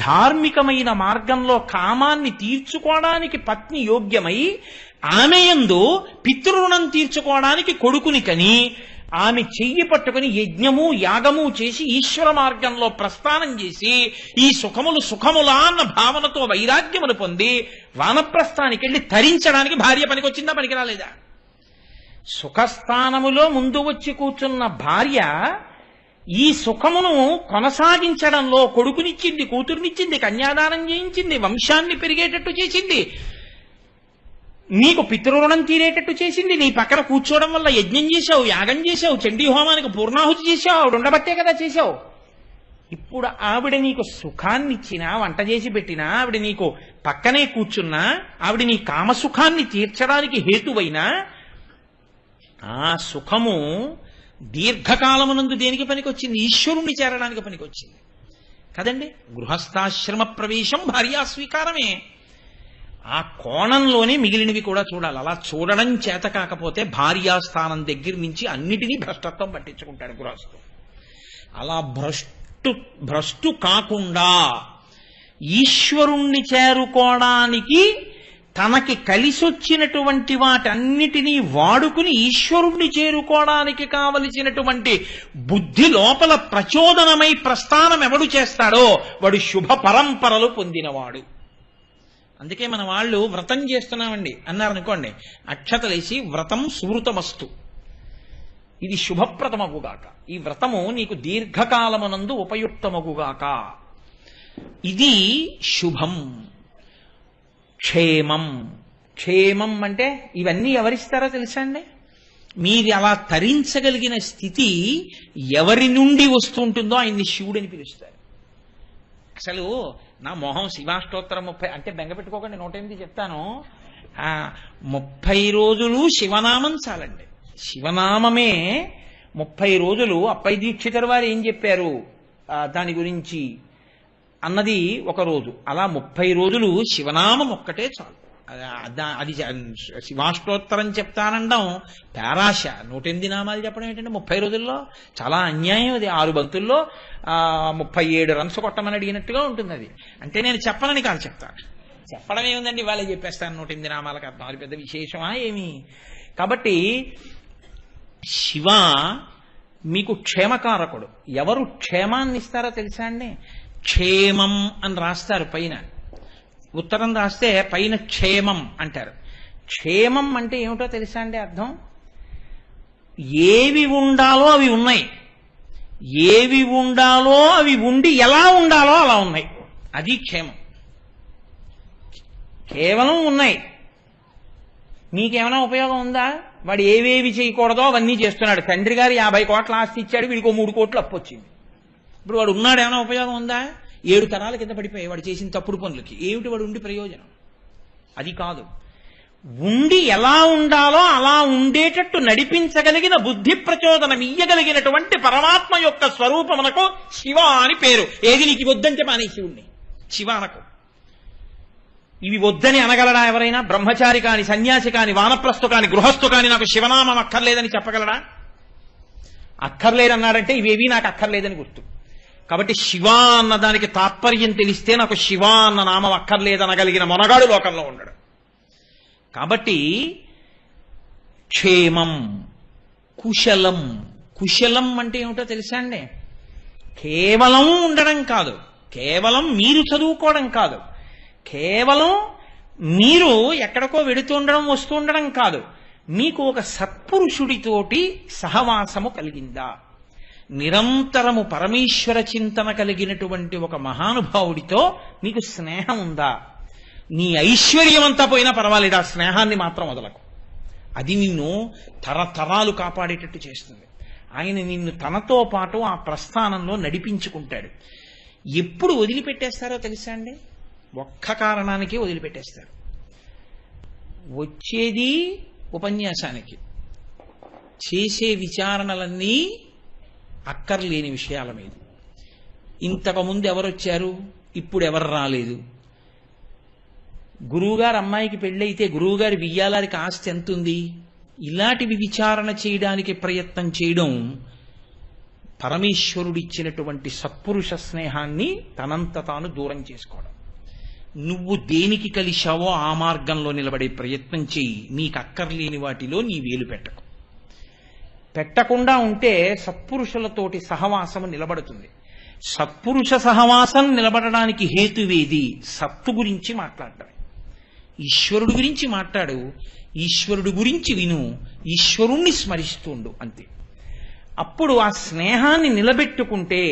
ధార్మికమైన మార్గంలో కామాన్ని తీర్చుకోవడానికి పత్ని యోగ్యమై ఆమె యందు పితృరుణం తీర్చుకోవడానికి కొడుకుని కని ఆమె చెయ్యి పట్టుకుని యజ్ఞము యాగము చేసి ఈశ్వర మార్గంలో ప్రస్థానం చేసి ఈ సుఖములు సుఖములా అన్న భావనతో వైరాగ్యమును పొంది వానప్రస్థానికి వెళ్ళి తరించడానికి భార్య పనికొచ్చిందా పనికి రాలేదా? సుఖస్థానములో ముందు వచ్చి కూర్చున్న భార్య ఈ సుఖమును కొనసాగించడంలో కొడుకునిచ్చింది, కూతుర్నిచ్చింది, కన్యాదానం చేయించింది, వంశాన్ని పెరిగేటట్టు చేసింది, నీకు పితృరుణం తీరేటట్టు చేసింది. నీ పక్కన కూర్చోవడం వల్ల యజ్ఞం చేశావు, యాగం చేశావు, చండీ హోమానికి పూర్ణాహుతి చేశావు, ఆవిడ ఉండబట్టే కదా చేశావు. ఇప్పుడు ఆవిడ నీకు సుఖాన్ని ఇచ్చినా, వంట చేసి పెట్టినా, ఆవిడ నీకు పక్కనే కూర్చున్నా, ఆవిడ నీ కామసుఖాన్ని తీర్చడానికి హేతువైనా ఆ సుఖము దీర్ఘకాలమునందు దేనికి పనికొచ్చింది? ఈశ్వరుణ్ణి చేరడానికి పనికొచ్చింది కదండి. గృహస్థాశ్రమ ప్రవేశం భార్యా స్వీకారమే. ఆ కోణంలోనే మిగిలినవి కూడా చూడాలి. అలా చూడడం చేత కాకపోతే భార్యాస్థానం దగ్గర నుంచి అన్నిటినీ భ్రష్టత్వం పట్టించుకుంటాడు గృహస్థు. అలా భ్రష్టు కాకుండా ఈశ్వరుణ్ణి చేరుకోవడానికి తనకి కలిసొచ్చినటువంటి వాటన్నిటినీ వాడుకుని ఈశ్వరుణ్ణి చేరుకోవడానికి కావలసినటువంటి బుద్ధి లోపల ప్రచోదనమై ప్రస్థానం ఎవడు చేస్తాడో వాడు శుభ పరంపరలు పొందినవాడు. అందుకే మన వాళ్ళు వ్రతం చేస్తున్నామండి అన్నారనుకోండి, అక్షతలేసి వ్రతం సువృతమస్తు, ఇది శుభప్రదమగుగాక, ఈ వ్రతము నీకు దీర్ఘకాలమునందు ఉపయుక్తమగుగాక, ఇది శుభం. క్షేమం, క్షేమం అంటే ఇవన్నీ ఎవరిస్తారో తెలుసా అండి? మీరు అలా తరించగలిగిన స్థితి ఎవరి నుండి వస్తుంటుందో ఆయన్ని శివుడని పిలుస్తారు. అసలు నా మొహం శివాష్టోత్తరం 30 అంటే బెంగ పెట్టుకోకండి, 108 చెప్తాను. 30 రోజులు శివనామం చాలండి. శివనామమే 30 రోజులు. అప్పై దీక్షితర్ వారు ఏం చెప్పారు దాని గురించి అన్నది ఒక రోజు. అలా 30 రోజులు శివనామం ఒక్కటే చాలు. అది శివాష్టోత్తరం చెప్తానండం పేరాశ. 108 నామాలు చెప్పడం ఏంటంటే 30 రోజుల్లో చాలా అన్యాయం. అది 6 బంతుల్లో 37 రన్స్ కొట్టమని అడిగినట్టుగా ఉంటుంది. అది అంటే నేను చెప్పనని కాదు, చెప్తాను. చెప్పడం ఏముందండి, వాళ్ళే చెప్పేస్తాను 108 నామాలకు అర్థం. అది పెద్ద విశేషమా ఏమి? కాబట్టి శివ మీకు క్షేమకారకుడు. ఎవరు క్షేమాన్ని ఇస్తారో తెలుసా అండి? క్షేమం అని రాస్తారు పైన, ఉత్తరం రాస్తే పైన క్షేమం అంటారు. క్షేమం అంటే ఏమిటో తెలుసా అండి అర్థం? ఏవి ఉండాలో అవి ఉన్నాయి, ఏవి ఉండాలో అవి ఉండి ఎలా ఉండాలో అలా ఉన్నాయి, అది క్షేమం. కేవలం ఉన్నాయి, మీకేమైనా ఉపయోగం ఉందా? వాడు ఏవేవి చేయకూడదో అవన్నీ చేస్తున్నాడు. తండ్రి గారు 50 కోట్ల ఆస్తి ఇచ్చాడు, వీడికో 3 కోట్లు అప్పు వచ్చింది. ఇప్పుడు వాడు ఉన్నాడు, ఏమైనా ఉపయోగం ఉందా? 7 తరాల కింద పడిపోయాయి వాడు చేసిన తప్పుడు పనులకి. ఏమిటి వాడు ఉండి ప్రయోజనం? అది కాదు. ఉండి ఎలా ఉండాలో అలా ఉండేటట్టు నడిపించగలిగిన బుద్ధి ప్రచోదనం ఇయ్యగలిగినటువంటి పరమాత్మ యొక్క స్వరూపమునకు శివ అని పేరు. ఏది నీకు వద్దంటే మానే శివుణ్ణి శివ అనకు. ఇవి వద్దని అనగలడా ఎవరైనా? బ్రహ్మచారి కాని, సన్యాసి కాని, వానప్రస్థు కాని, గృహస్థు కాని నాకు శివనామం అక్కర్లేదని చెప్పగలడా? అక్కర్లేదన్నాడంటే ఇవేవి నాకు అక్కర్లేదని గుర్తు. కాబట్టి శివ అన్న దానికి తాత్పర్యం తెలిస్తే నాకు శివ అన్న నామం అక్కర్లేదనగలిగిన మొనగాడు లోకంలో ఉండడు. కాబట్టి క్షేమం, కుశలం. కుశలం అంటే ఏమిటో తెలుసా అండి? కేవలం ఉండడం కాదు, కేవలం మీరు చదువుకోవడం కాదు, కేవలం మీరు ఎక్కడికో వెడుతూ ఉండడం వస్తూ ఉండడం కాదు, మీకు ఒక సత్పురుషుడితోటి సహవాసము కలిగిందా, నిరంతరము పరమేశ్వర చింతన కలిగినటువంటి ఒక మహానుభావుడితో మీకు స్నేహం ఉందా? నీ ఐశ్వర్యం అంతా పోయినా పర్వాలేదు, ఆ స్నేహాన్ని మాత్రం వదలకు. అది నిన్ను తరతరాలు కాపాడేటట్టు చేస్తుంది. ఆయన నిన్ను తనతో పాటు ఆ ప్రస్థానంలో నడిపించుకుంటాడు. ఎప్పుడు వదిలిపెట్టేస్తారో తెలుసా అండి? ఒక్క కారణానికి వదిలిపెట్టేస్తారు. వచ్చేది ఉపన్యాసానికి, చేసే విచారణలన్నీ అక్కర్లేని విషయాల మీద. ఇంతకుముందు ఎవరొచ్చారు, ఇప్పుడు ఎవరు రాలేదు, గురువుగారు అమ్మాయికి పెళ్ళైతే గురువుగారి వియ్యాలారికి ఆస్తి ఎంత ఉంది, ఇలాంటివి విచారణ చేయడానికి ప్రయత్నం చేయడం పరమేశ్వరుడిచ్చినటువంటి సత్పురుష స్నేహాన్ని తనంత తాను దూరం చేసుకోవడం. నువ్వు దేనికి కలిశావో ఆ మార్గంలో నిలబడే ప్రయత్నం చెయ్యి. నీకు అక్కర్లేని వాటిలో నీ వేలు పెట్టకు. పెట్టకుండా ఉంటే సత్పురుషులతోటి సహవాసము నిలబడుతుంది. సత్పురుష సహవాసం నిలబడడానికి హేతువేది? సత్తు గురించి మాట్లాడటమే. ఈశ్వరుడు గురించి మాట్లాడు, ఈశ్వరుడు గురించి విను, ఈశ్వరుణ్ణి స్మరిస్తుండు, అంతే. అప్పుడు ఆ స్నేహాన్ని నిలబెట్టుకుంటే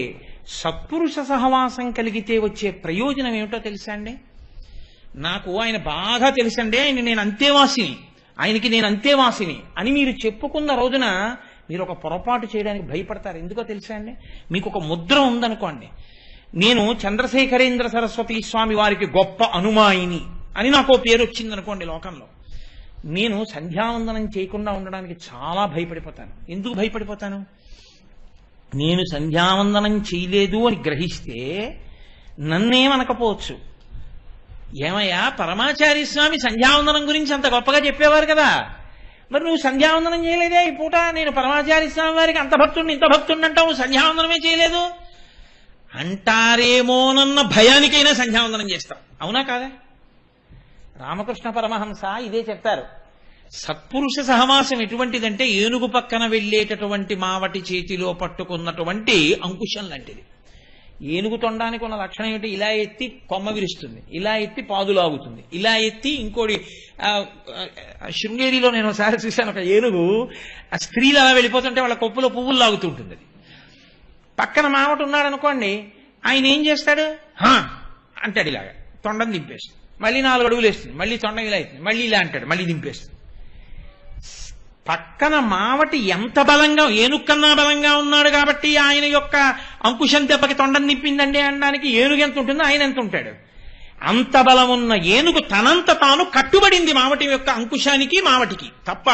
సత్పురుష సహవాసం కలిగితే వచ్చే ప్రయోజనం ఏమిటో తెలుసా అండి? నాకు ఆయన బాగా తెలుసండి, నేను అంతేవాసిని, ఆయనకి నేను అంతేవాసిని అని మీరు చెప్పుకున్న రోజున మీరు ఒక పొరపాటు చేయడానికి భయపడతారు. ఎందుకో తెలుసా అండి? మీకు ఒక ముద్ర ఉందనుకోండి, నేను చంద్రశేఖరేంద్ర సరస్వతి స్వామి వారికి గొప్ప అనుమాయిని అని నాకు పేరు వచ్చిందనుకోండి లోకంలో, నేను సంధ్యావందనం చేయకుండా ఉండడానికి చాలా భయపడిపోతాను. ఎందుకు భయపడిపోతాను? నేను సంధ్యావందనం చేయలేదు అని గ్రహిస్తే నన్నేమనకపోవచ్చు, ఏమయ్యా పరమాచార్య స్వామి సంధ్యావందనం గురించి అంత గొప్పగా చెప్పేవారు కదా, మరి నువ్వు సంధ్యావందనం చేయలేదే ఈ పూట, నేను పరమాచార్య స్వామి వారికి అంత భక్తుడిని ఇంత భక్తుడిని అంటావు, సంధ్యావందనమే చేయలేదు అంటారేమోనన్న భయానికైనా సంధ్యావందనం చేస్తాం. అవునా కాదా? రామకృష్ణ పరమహంస ఇదే చెప్తారు. సత్పురుష సహవాసం ఎటువంటిదంటే ఏనుగు పక్కన వెళ్ళేటటువంటి మావటి చేతిలో పట్టుకున్నటువంటి అంకుశం లాంటిది. ఏనుగు తొండానికి ఉన్న లక్షణం ఏమిటి? ఇలా ఎత్తి కొమ్మ విరుస్తుంది, ఇలా ఎత్తి పాదులాగుతుంది, ఇలా ఎత్తి ఇంకోటి. శృంగేరిలో నేను ఒకసారి చూశాను, ఒక ఏనుగు ఆ స్త్రీలు అలా వెళ్ళిపోతుంటే వాళ్ళ కొప్పులో పువ్వులు లాగుతుంటుంది. అది పక్కన మావటి ఉన్నాడు అనుకోండి, ఆయన ఏం చేస్తాడు, అంటాడు ఇలాగా, తొండం దింపేస్తుంది, మళ్ళీ 4 అడుగులు వేస్తుంది, మళ్ళీ తొండం ఇలా అవుతుంది, మళ్ళీ ఇలా అంటాడు, మళ్ళీ దింపేస్తుంది. పక్కన మావటి ఎంత బలంగా, ఏనుగు కన్నా బలంగా ఉన్నాడు కాబట్టి ఆయన యొక్క అంకుశం దెబ్బకి తొండం నింపిందండి అనడానికి ఏనుగు ఎంత ఉంటుందో ఆయన ఎంత ఉంటాడు. అంత బలం ఉన్న ఏనుగు తనంత తాను కట్టుబడింది మావటి యొక్క అంకుశానికి, మావటికి తప్ప.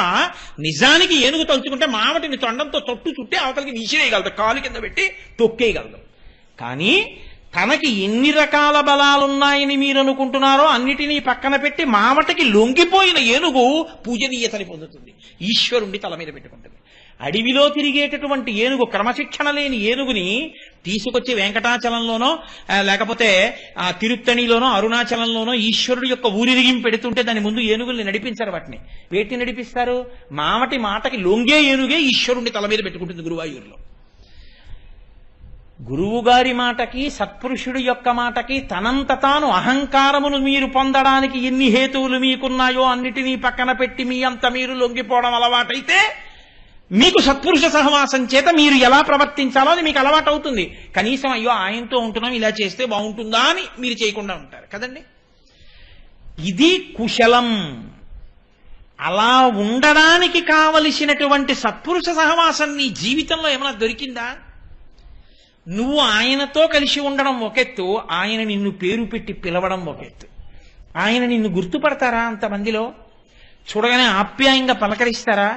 నిజానికి ఏనుగు తలుచుకుంటే మావటిని తొండంతో తొట్టు చుట్టి అవతలికి విసిరేయగలదు, కాలు కింద పెట్టి తొక్కేయగలదు. కానీ తనకి ఎన్ని రకాల బలాలున్నాయని మీరు అనుకుంటున్నారో అన్నిటినీ పక్కన పెట్టి మావటికి లొంగిపోయిన ఏనుగు పూజనీయతని పొందుతుంది, ఈశ్వరుణ్ణి తల మీద పెట్టుకుంటుంది. అడవిలో తిరిగేటటువంటి ఏనుగు, క్రమశిక్షణ లేని ఏనుగుని తీసుకొచ్చి వెంకటాచలంలోనో లేకపోతే తిరుత్తణిలోనో అరుణాచలంలోనో ఈశ్వరుడు యొక్క ఊరిరిగిం పెడుతుంటే దాని ముందు ఏనుగుల్ని నడిపించారు. వేటిని నడిపిస్తారు? మావటి మాటకి లొంగే ఏనుగే ఈశ్వరుణ్ణి తల మీద పెట్టుకుంటుంది గురువాయూరులో. గురువుగారి మాటకి, సత్పురుషుడి యొక్క మాటకి తనంత తాను అహంకారమును మీరు పొందడానికి ఎన్ని హేతువులు మీకున్నాయో అన్నిటినీ పక్కన పెట్టి మీ అంత మీరు లొంగిపోవడం అలవాటైతే మీకు సత్పురుష సహవాసం చేత మీరు ఎలా ప్రవర్తించాలో అది మీకు అలవాటు అవుతుంది. కనీసం అయ్యో ఆయనతో ఉంటున్నాం, ఇలా చేస్తే బాగుంటుందా అని మీరు చేయకుండా ఉంటారు కదండి. ఇది కుశలం. అలా ఉండడానికి కావలసినటువంటి సత్పురుష సహవాసం నీ జీవితంలో ఏమైనా దొరికిందా? నువ్వు ఆయనతో కలిసి ఉండడం ఒకెత్తు, ఆయన నిన్ను పేరు పెట్టి పిలవడం ఒకెత్తు. ఆయన నిన్ను గుర్తుపడతారా? అంతమందిలో చూడగానే ఆప్యాయంగా పలకరిస్తారా?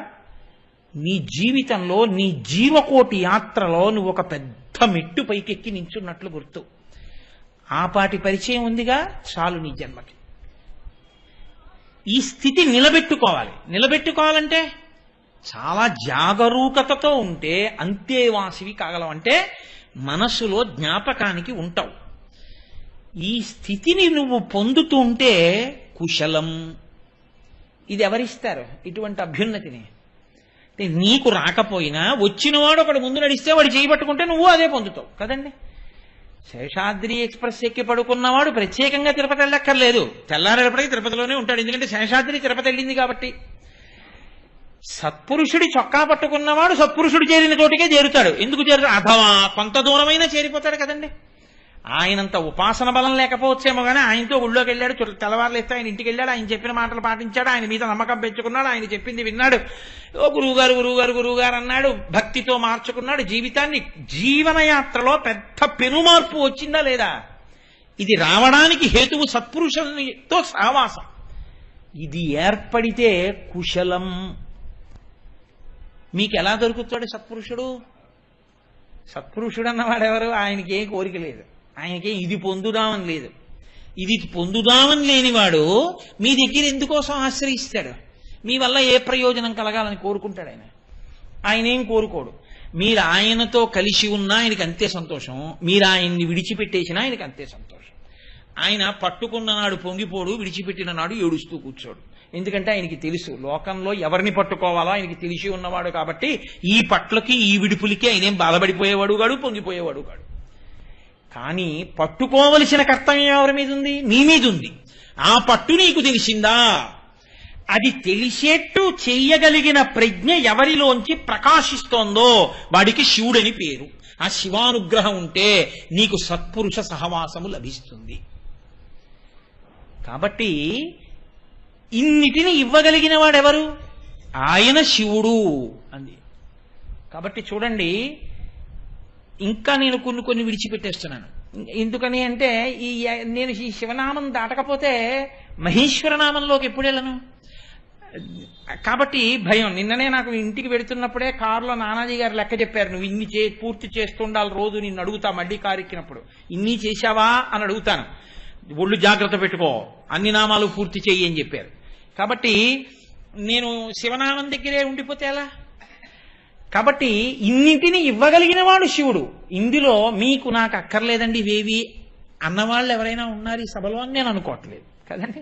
నీ జీవితంలో, నీ జీవకోటి యాత్రలో నువ్వు ఒక పెద్ద మెట్టు పైకెక్కి నించున్నట్లు గుర్తు. ఆపాటి పరిచయం ఉందిగా, చాలు నీ జన్మకి. ఈ స్థితి నిలబెట్టుకోవాలంటే చాలా జాగరూకతతో ఉంటే అంతేవాసివి కాగలవంటే మనసులో జ్ఞాపకానికి ఉంటావు. ఈ స్థితిని నువ్వు పొందుతూ ఉంటే కుశలం. ఇది ఎవరిస్తారు ఇటువంటి అభ్యున్నతిని? నీకు రాకపోయినా వచ్చినవాడు ఒకడు ముందు నడిస్తే వాడు చేయబట్టుకుంటే నువ్వు అదే పొందుతావు కదండి. శేషాద్రి ఎక్స్ప్రెస్ ఎక్కి పడుకున్నవాడు ప్రత్యేకంగా తిరుపతి వెళ్ళక్కర్లేదు, తెల్లారేపటికి తిరుపతిలోనే ఉంటాడు, ఎందుకంటే శేషాద్రి తిరుపతి వెళ్ళింది కాబట్టి. సత్పురుషుడి చొక్కా పట్టుకున్నవాడు సత్పురుషుడు చేరిన చోటికే చేరుతాడు. ఎందుకు చేరుతాడు? అథవా కొంత దూరమైనా చేరిపోతాడు కదండి. ఆయనంత ఉపాసన బలం లేకపోవచ్చేమో కానీ ఆయనతో ఊళ్ళోకి వెళ్ళాడు, తెల్లవారులేస్తే ఆయన ఇంటికి వెళ్ళాడు, ఆయన చెప్పిన మాటలు పాటించాడు, ఆయన మీద నమ్మకం పెంచుకున్నాడు, ఆయన చెప్పింది విన్నాడు, ఓ గురువుగారు గురువుగారు గురువుగారు అన్నాడు, భక్తితో మార్చుకున్నాడు జీవితాన్ని. జీవనయాత్రలో పెద్ద పెనుమార్పు వచ్చిందా లేదా? ఇది రావడానికి హేతువు సత్పురుషులతో సహవాసం. ఇది ఏర్పడితే కుశలం. మీకు ఎలా దొరుకుతాడు సత్పురుషుడు? సత్పురుషుడు అన్నవాడెవరు? ఆయనకి ఏ కోరిక లేదు, ఆయనకే ఇది పొందుదామని లేదు. ఇది పొందుదామని లేనివాడు మీ దగ్గర ఎందుకోసం ఆశ్రయిస్తాడు? మీ వల్ల ఏ ప్రయోజనం కలగాలని కోరుకుంటాడు ఆయన? ఆయన ఏం కోరుకోడు. మీరు ఆయనతో కలిసి ఉన్నా ఆయనకి అంతే సంతోషం, మీరు ఆయన్ని విడిచిపెట్టేసినా ఆయనకి అంతే సంతోషం. ఆయన పట్టుకున్న నాడు పొంగిపోడు, విడిచిపెట్టిన నాడు ఏడుస్తూ కూర్చోడు. ఎందుకంటే ఆయనకి తెలుసు లోకంలో ఎవరిని పట్టుకోవాలో ఆయనకి తెలిసి ఉన్నవాడు కాబట్టి ఈ పట్లకి ఈ విడుపులకి ఆయనేం బాధపడిపోయేవాడు కాడు, పొంగిపోయేవాడు కాడు. కానీ పట్టుకోవలసిన కర్తవ్యం ఎవరి మీద ఉంది? నీ మీద ఉంది. ఆ పట్టు నీకు తెలిసిందా? అది తెలిసేట్టు చెయ్యగలిగిన ప్రజ్ఞ ఎవరిలోంచి ప్రకాశిస్తోందో వాడికి శివుడని పేరు. ఆ శివానుగ్రహం ఉంటే నీకు సత్పురుష సహవాసము లభిస్తుంది. కాబట్టి ఇన్నిటిని ఇవ్వగలిగిన వాడెవరు? ఆయన శివుడు అంది. కాబట్టి చూడండి, ఇంకా నేను కొన్ని విడిచిపెట్టేస్తున్నాను. ఎందుకని అంటే నేను ఈ శివనామం దాటకపోతే మహేశ్వర నామంలోకి ఎప్పుడు వెళ్ళను? కాబట్టి భయం. నిన్ననే నాకు ఇంటికి వెడుతున్నప్పుడే కారులో నానాజీ గారు లెక్క చెప్పారు, నువ్వు ఇన్ని పూర్తి చేస్తుండాలి రోజు, నిన్ను అడుగుతా మళ్ళీ కారు ఎక్కినప్పుడు, ఇన్ని చేశావా అని అడుగుతాను, ఒళ్ళు జాగ్రత్త పెట్టుకో, అన్ని నామాలు పూర్తి చెయ్యి అని చెప్పారు. కాబట్టి నేను శివనామం దగ్గరే ఉండిపోతే ఎలా? కాబట్టి ఇన్నింటిని ఇవ్వగలిగిన వాడు శివుడు. ఇందులో మీకు నాకు అక్కర్లేదండి ఇవేవి అన్నవాళ్ళు ఎవరైనా ఉన్నారు ఈ సభలో అని నేను అనుకోవట్లేదు కదండి.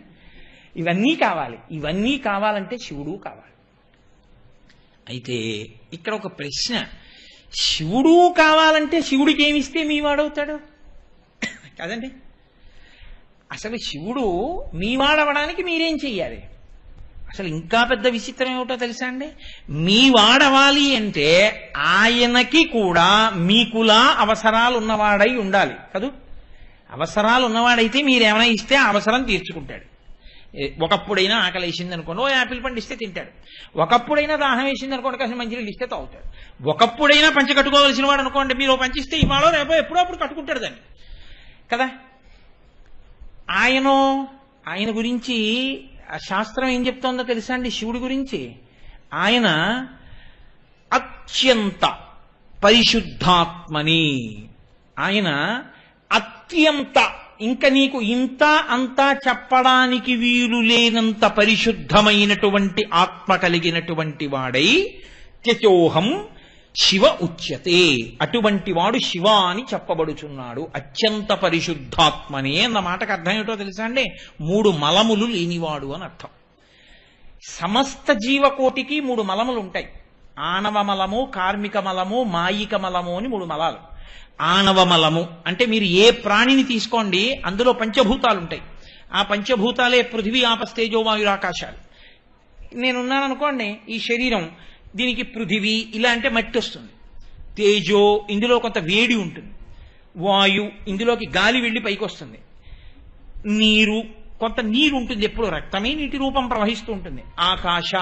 ఇవన్నీ కావాలి. ఇవన్నీ కావాలంటే శివుడు కావాలి. అయితే ఇక్కడ ఒక ప్రశ్న, శివుడు కావాలంటే శివుడికి ఏమిస్తే మీ వాడవుతాడు కదండి? అసలు శివుడు మీ వాడవడానికి మీరేం చెయ్యాలి? అసలు ఇంకా పెద్ద విచిత్రం ఏమిటో తెలుసా అండి? మీ వాడవాలి అంటే ఆయనకి కూడా మీకులా అవసరాలు ఉన్నవాడై ఉండాలి కదూ. అవసరాలు ఉన్నవాడైతే మీరేమైనా ఇస్తే అవసరం తీర్చుకుంటాడు. ఒకప్పుడైనా ఆకలి వేసింది అనుకోండి, ఓ యాపిల్ పండు ఇస్తే తింటాడు. ఒకప్పుడైనా దాహం వేసింది అనుకోండి, కాసిన మంచినీళ్ళు ఇస్తే తాగుతాడు. ఒకప్పుడైనా పంచి కట్టుకోవలసిన వాడు అనుకోండి, మీరు పంచిస్తే ఇవాళ రేపో ఎప్పుడో అప్పుడు కట్టుకుంటాడు దాన్ని కదా. ఆయన గురించి శాస్త్రం ఏం చెప్తోందో తెలుసా అండి? శివుడి గురించి ఆయన అత్యంత పరిశుద్ధాత్మని, ఆయన అత్యంత, ఇంకా నీకు ఇంత అంతా చెప్పడానికి వీలు లేనంత పరిశుద్ధమైనటువంటి ఆత్మ కలిగినటువంటి వాడై త్యచోహం శివ ఉచ్యతే, అటువంటి వాడు శివ అని చెప్పబడుచున్నాడు. అత్యంత పరిశుద్ధాత్మనే అన్న మాటకు అర్థం ఏమిటో తెలుసా అండి? 3 మలములు లేనివాడు అని అర్థం. సమస్త జీవకోటికి 3 మలములు ఉంటాయి. ఆణవ మలము, కార్మిక మలము, మాయిక మలము అని 3 మలాలు. ఆణవ మలము అంటే మీరు ఏ ప్రాణిని తీసుకోండి, అందులో పంచభూతాలు ఉంటాయి. ఆ పంచభూతాలే పృథివీ, ఆపస్తేజో, వాయురాకాశాలు. నేనున్నాను అనుకోండి, ఈ శరీరం, దీనికి పృథివీ ఇలా అంటే మట్టి వస్తుంది. తేజో, ఇందులో కొంత వేడి ఉంటుంది. వాయు, ఇందులోకి గాలి వెళ్ళి పైకి వస్తుంది. నీరు, కొంత నీరు ఉంటుంది, ఎప్పుడు రక్తమే నీటి రూపం ప్రవహిస్తూ ఉంటుంది. ఆకాశ,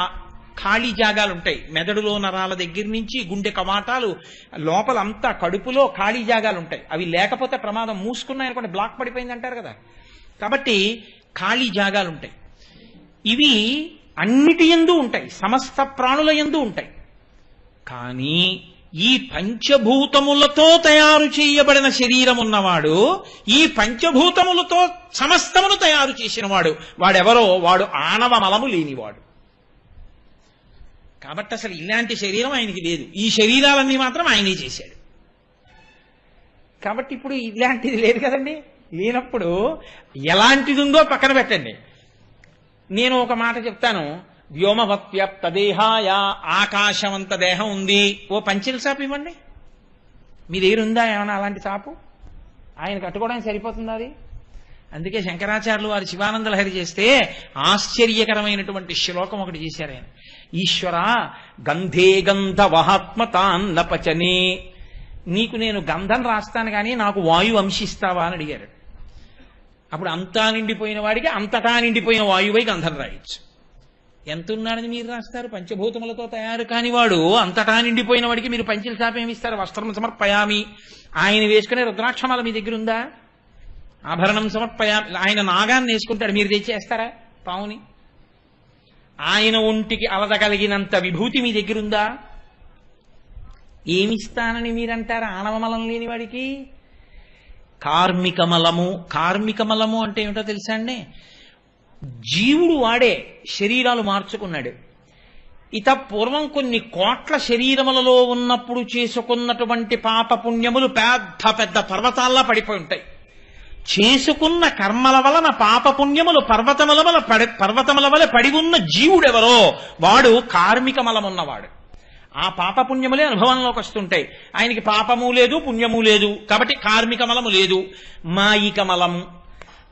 ఖాళీ జాగాలు ఉంటాయి. మెదడులో నరాల దగ్గర నుంచి గుండె కవాటాలు లోపలంతా కడుపులో ఖాళీ జాగాలు ఉంటాయి. అవి లేకపోతే ప్రమాదం. మూసుకున్నాయనుకోండి బ్లాక్ పడిపోయింది అంటారు కదా. కాబట్టి ఖాళీ జాగాలు ఉంటాయి. ఇవి అన్నిటి యందు ఉంటాయి, సమస్త ప్రాణుల యందు ఉంటాయి. కానీ ఈ పంచభూతములతో తయారు చేయబడిన శరీరం ఉన్నవాడు, ఈ పంచభూతములతో సమస్తమును తయారు చేసినవాడు, వాడెవరో వాడు ఆణవ మలము లేనివాడు. కాబట్టి అసలు ఇలాంటి శరీరం ఆయనకి లేదు. ఈ శరీరాలన్నీ మాత్రం ఆయనే చేశాడు. కాబట్టి ఇప్పుడు ఇలాంటిది లేదు కదండి. లేనప్పుడు ఎలాంటిది ఉందో పక్కన పెట్టండి. నేను ఒక మాట చెప్తాను, వ్యోమవత్వ్యాప్త దేహాయ, ఆకాశమంత దేహం ఉంది. ఓ పంచిల చాపు ఇవ్వండి. మీ దగ్గర ఉందా ఏమన్నా అలాంటి చాపు? ఆయన కట్టుకోవడానికి సరిపోతుందా అది? అందుకే శంకరాచార్యులు వారు శివానంద లహరి చేస్తే ఆశ్చర్యకరమైనటువంటి శ్లోకం ఒకటి చేశారు ఆయన. ఈశ్వర గంధే గంధ వహాత్మతాన్ నపచనే, నీకు నేను గంధం రాస్తాను కానీ నాకు వాయువు అంశిస్తావా అని అడిగారు. అప్పుడు అంతా నిండిపోయిన వాడికి అంతటా నిండిపోయిన వాయువై గంధం రాయొచ్చు. ఎంత ఉన్నాడని మీరు రాస్తారు? పంచభూతములతో తయారు కానివాడు అంతటా నిండిపోయిన వాడికి మీరు పంచల శాపం ఇస్తారు. వస్త్రం సమర్పయామి, ఆయన వేసుకునే రుద్రాక్షమాల మీ దగ్గర ఉందా? ఆభరణం సమర్పయామి, ఆయన నాగాన్ని వేసుకుంటాడు, మీరు తెచ్చేస్తారా పావుని? ఆయన ఒంటికి అలదగలిగినంత విభూతి మీ దగ్గరుందా? ఏమిస్తానని మీరంటారు ఆణవమలం లేని వాడికి? కార్మికమలము. కార్మికమలము అంటే ఏమిటో తెలుసా అండి? జీవుడు వాడే శరీరాలు మార్చుకున్నాడు. ఇత పూర్వం కొన్ని కోట్ల శరీరములలో ఉన్నప్పుడు చేసుకున్నటువంటి పాప పుణ్యములు పెద్ద పెద్ద పర్వతాల్లా పడిపోయి ఉంటాయి. చేసుకున్న కర్మల వలన పాప పుణ్యములు పర్వతముల వలె పడి ఉన్న జీవుడెవరో వాడు కార్మికమలమున్నవాడు. ఆ పాప పుణ్యములే అనుభవంలోకి వస్తుంటాయి. ఆయనకి పాపము లేదు, పుణ్యము లేదు, కాబట్టి కార్మికమలము లేదు. మాయికమలము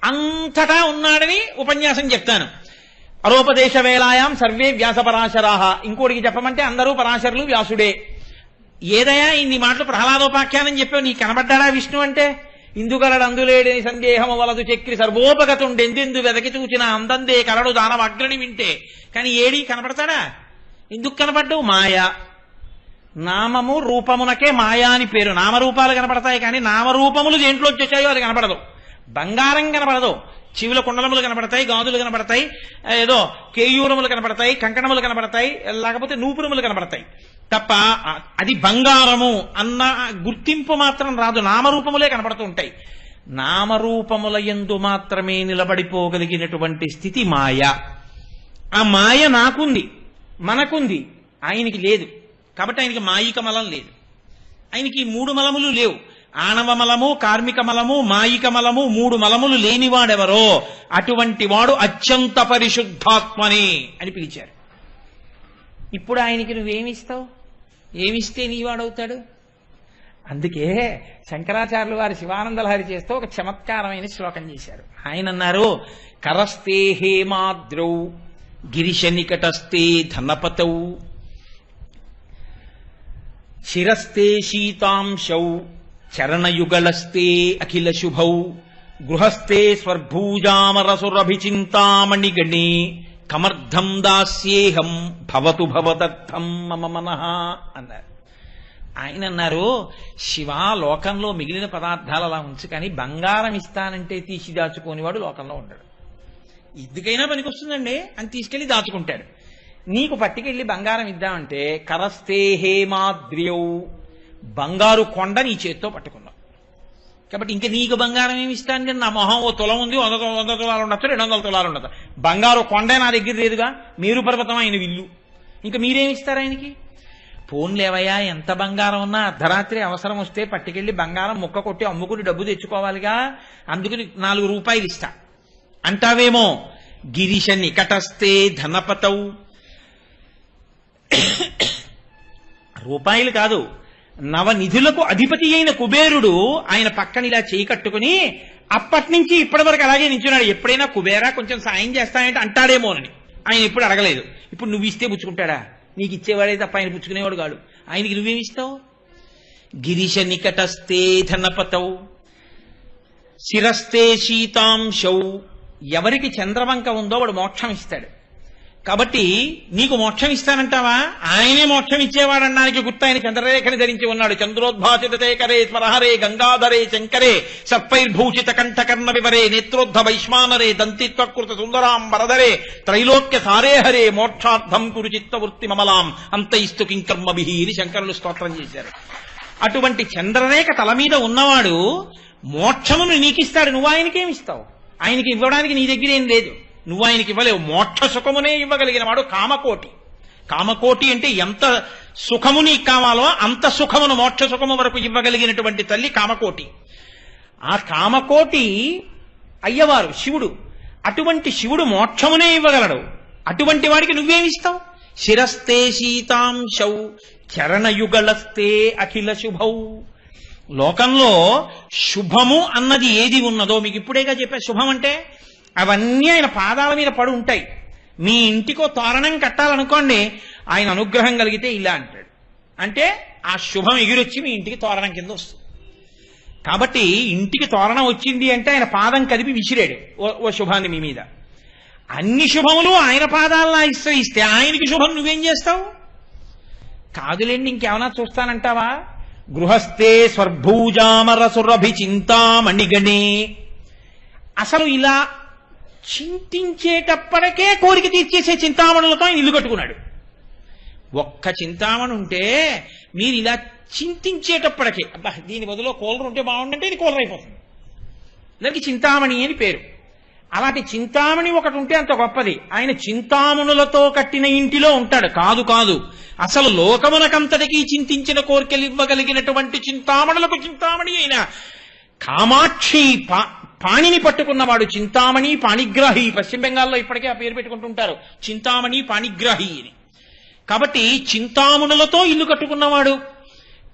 అంతటా ఉన్నాడని ఉపన్యాసం చెప్తాను. అరోపదేశ వేళాయాం సర్వే వ్యాస పరాశరాహ. ఇంకోటికి చెప్పమంటే అందరూ పరాశరులు, వ్యాసుడే. ఏదయా ఇన్ని మాటలు ప్రహ్లాదోపాఖ్యానం చెప్పావు, నీకు కనబడ్డాడా విష్ణు అంటే? ఇందుగలడు అందులేడని సందేహము వలదు చక్రి సర్వోపగతుండెందెందు వెదకి చూచిన అందందే కలడు దానవ అగ్రని వింటే. కానీ ఏడి కనపడతాడా? ఎందుకు కనపడ్డావు? మాయా. నామము రూపమునకే మాయా అని పేరు. నామరూపాలు కనపడతాయి కానీ నామరూపములు దేంట్లోకి వచ్చాయో అది కనపడదు. బంగారం కనపడదు, చెవుల కుండలములు కనపడతాయి, గాజులు కనపడతాయి, ఏదో కేయూరములు కనపడతాయి, కంకణములు కనపడతాయి, లేకపోతే నూపురములు కనపడతాయి తప్ప అది బంగారము అన్న గుర్తింపు మాత్రం రాదు. నామరూపములే కనపడుతూ ఉంటాయి. నామరూపముల యందు మాత్రమే నిలబడిపోగలిగినటువంటి స్థితి మాయ. ఆ మాయ నాకుంది, మనకుంది, ఆయనకి లేదు. కాబట్టి ఆయనకి మాయిక మలం లేదు. ఆయనకి ఈ మూడు మలములు లేవు. ఆణవ మలము, కార్మిక మలము, మాయిక మలము, మూడు మలములు లేనివాడెవరో అటువంటి వాడు అత్యంత పరిశుద్ధాత్మని అని పిలిచారు. ఇప్పుడు ఆయనకి నువ్వేమిస్తావు? ఏమిస్తే నీవాడవుతాడు? అందుకే శంకరాచార్యులు వారి శివానందలహరి చేస్తూ ఒక చమత్కారమైన శ్లోకం చేశారు. ఆయన అన్నారు, కరస్తే హేమాద్రౌ గిరిశ నికటస్తే ధనపతౌ శిరస్తే శీతాంశౌ చరణయుగళస్తే అఖిల శుభౌ గృహస్థే స్వర్భూజామరసురభిచింతామణిగణే కమర్థం దాస్యేహం భవతు భవదర్థం మమ మనః అన్నారు. ఆయన అన్నారు, శివ లోకంలో మిగిలిన పదార్థాలు అలా ఉంచు, కానీ బంగారం ఇస్తానంటే తీసి దాచుకోనివాడు లోకంలో ఉండడు. ఎందుకైనా పనికొస్తుందండి అని తీసుకెళ్లి దాచుకుంటాడు. నీకు పట్టుకెళ్ళి బంగారం ఇద్దామంటే కరస్తే హేమాద్రియౌ, బంగారు కొండ నీ చేత్తో పట్టుకున్నావు. కాబట్టి ఇంకా నీకు బంగారం ఏమి ఇస్తాను? నా మొహం ఓ తులం ఉంది, 100 తులాలు ఉండొచ్చు, 200 తులాలు ఉండదు. బంగారు కొండే నా దగ్గర లేదుగా, మీరు పర్వతం ఆయన విల్లు, ఇంకా మీరేమి ఇస్తారు ఆయనకి? పోన్లేవయ్యా, ఎంత బంగారం ఉన్నా అర్ధరాత్రి అవసరం వస్తే పట్టుకెళ్ళి బంగారం ముక్క కొట్టి అమ్ముకుని డబ్బు తెచ్చుకోవాలిగా, అందుకని 4 రూపాయలు ఇస్తా అంటావేమో. గిరీశ నికటస్తే ధనపతౌ, రూపాయలు కాదు, నవనిధులకు అధిపతి అయిన కుబేరుడు ఆయన పక్కన ఇలా చేయి కట్టుకుని అప్పటి నుంచి ఇప్పటి వరకు అలాగే నించున్నాడు. ఎప్పుడైనా కుబేరా కొంచెం సాయం చేస్తానంటే అంటాడేమోనని ఆయన ఎప్పుడు అడగలేదు. ఇప్పుడు నువ్వు ఇస్తే పుచ్చుకుంటాడా? నీకు ఇచ్చేవాడే తప్ప ఆయన పుచ్చుకునేవాడు కాడు. ఆయనకి నువ్వేమిస్తావు? గిరీశ నికటస్తే ధనపతౌ శిరస్తే శీతాంశౌ, ఎవరికి చంద్రవంక ఉందో వాడు మోక్షం ఇస్తాడు. కాబట్టి నీకు మోక్షం ఇస్తానంటావా? ఆయనే మోక్షం ఇచ్చేవాడన్నానికి గుర్తు ఆయన చంద్రరేఖని ధరించి ఉన్నాడు. చంద్రోద్భాసితే కరే స్వరహరే గంగాధరే శంకరే సర్పైర్భూషిత కంఠకర్ణ వివరే నేత్రోద్ధ వైశ్వానరే దంతిత్వకృత సుందరాం వరదరే త్రైలోక్య సారే హరే మోక్షార్థం కురు చిత్తవృత్తి మమలాం అంతయిస్తు కింకర్మభిః అని శంకరులు స్తోత్రం చేశారు. అటువంటి చంద్రరేఖ తల మీద ఉన్నవాడు మోక్షమును నీకిస్తాడు. నువ్వు ఆయనకేమిస్తావు? ఆయనకి ఇవ్వడానికి నీ దగ్గర ఏం లేదు, నువ్వు ఆయనకి ఇవ్వలేవు. మోక్ష సుఖమునే ఇవ్వగలిగిన వాడు కామకోటి. కామకోటి అంటే ఎంత సుఖము నీకు కావాలో అంత సుఖమును మోక్ష సుఖము వరకు ఇవ్వగలిగినటువంటి తల్లి కామకోటి. ఆ కామకోటి అయ్యవారు శివుడు. అటువంటి శివుడు మోక్షమునే ఇవ్వగలడు. అటువంటి వాడికి నువ్వేమిస్తావు? శిరస్తే శీతాంశౌ చరణయుగళస్తే అఖిల శుభౌ. లోకంలో శుభము అన్నది ఏది ఉన్నదో మీకు ఇప్పుడేగా చెప్పా. శుభం అంటే అవన్నీ ఆయన పాదాల మీద పడి ఉంటాయి. మీ ఇంటికో తోరణం కట్టాలనుకోండి, ఆయన అనుగ్రహం కలిగితే ఇలా అంటాడు. అంటే ఆ శుభం ఎగిరొచ్చి మీ ఇంటికి తోరణం కింద వస్తుంది. కాబట్టి ఇంటికి తోరణం వచ్చింది అంటే ఆయన పాదం కదిపి విసిరాడు ఓ శుభాన్ని మీ మీద. అన్ని శుభములు ఆయన పాదాలను ఆశ్రయిస్తే ఆయనకి శుభం నువ్వేం చేస్తావు? కాదులేండి ఇంకేమన్నా చూస్తానంటావా? గృహస్థే స్వర్భూజామర సురభి చింతామణిగణే. అసలు ఇలా చింతించేటప్పటికే కోరిక తీర్చేసే చింతామణులతో ఆయన ఇల్లు కట్టుకున్నాడు. ఒక్క చింతామణి ఉంటే మీరు ఇలా చింతించేటప్పటికే అబ్బా దీని బదులు కూలర్ ఉంటే బాగుండంటే ఇది కూలర్ అయిపోతుంది. దానికి చింతామణి అని పేరు. అలాంటి చింతామణి ఒకటి ఉంటే అంత గొప్పది. ఆయన చింతామణులతో కట్టిన ఇంటిలో ఉంటాడు. కాదు కాదు అసలు లోకమునకంతటికీ చింతించిన కోరికలు ఇవ్వగలిగినటువంటి చింతామణులకు చింతామణి అయిన కామాక్షి పాణిని పట్టుకున్నవాడు చింతామణి పాణిగ్రాహి. పశ్చిమ బెంగాల్లో ఇప్పటికే ఆ పేరు పెట్టుకుంటుంటారు చింతామణి పాణిగ్రాహి అని. కాబట్టి చింతామణులతో ఇల్లు కట్టుకున్నవాడు,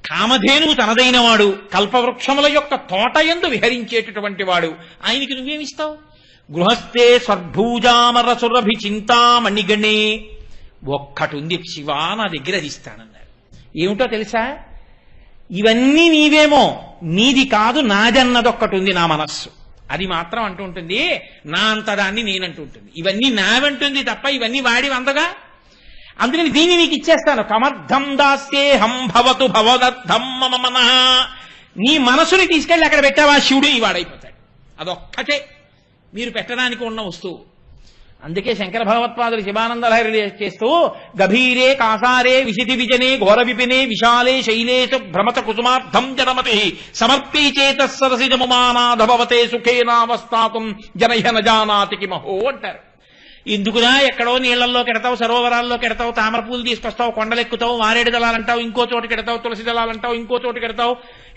కామధేనువు తనదైన వాడు, కల్పవృక్షముల యొక్క తోట యందు విహరించేటటువంటి వాడు, ఆయనకి నువ్వేమిస్తావు? గృహస్థే స్వర్భూజామర సురభి చింతామణిగణే. ఒక్కటి ఉంది శివ నా దగ్గర అది ఇస్తానన్నారు. ఏమిటో తెలుసా? ఇవన్నీ నీవేమో, నీది కాదు నాదన్నదొక్కటి ఉంది నా మనస్సు. అది మాత్రం అంటూ ఉంటుంది నా అంతదాన్ని నేనంటూ ఉంటుంది. ఇవన్నీ నావంటుంది తప్ప ఇవన్నీ వాడి వందగా. అందుకని దీన్ని నీకు ఇచ్చేస్తాను. కమర్థం దాస్యేహం భవతు భవదర్థం మమ మనః. నీ మనసుని తీసుకెళ్ళి అక్కడ పెట్టావా శివుడు ఈ వాడైపోతాడు. అదొక్కటే మీరు పెట్టడానికి ఉన్న వస్తువు. అందుకే శంకర భగవత్పాదులు శివానందలహరి చేస్తూ గభీరే కాసారే విశితి విజనే ఘోర విపినే విశాలే శైలేషు భ్రమత కుసుమార్థం జనమతి సమర్పీ చేత సరసిజముమానాధభవతే సుఖేనావస్థాతుం జనహ్య నజానాతి కిమహో అంటారు. ఎందుకునా ఎక్కడో నీళ్లలో కెడతావు, సరోవరాల్లో కెడతావు, తామర పూలు తీసుకొస్తావు, కొండలెక్కుతావు, మారేడు దళాలంటావు, ఇంకో చోటు కెడతావు, తులసి దళాలంటావు, ఇంకో చోటు కెడతావు,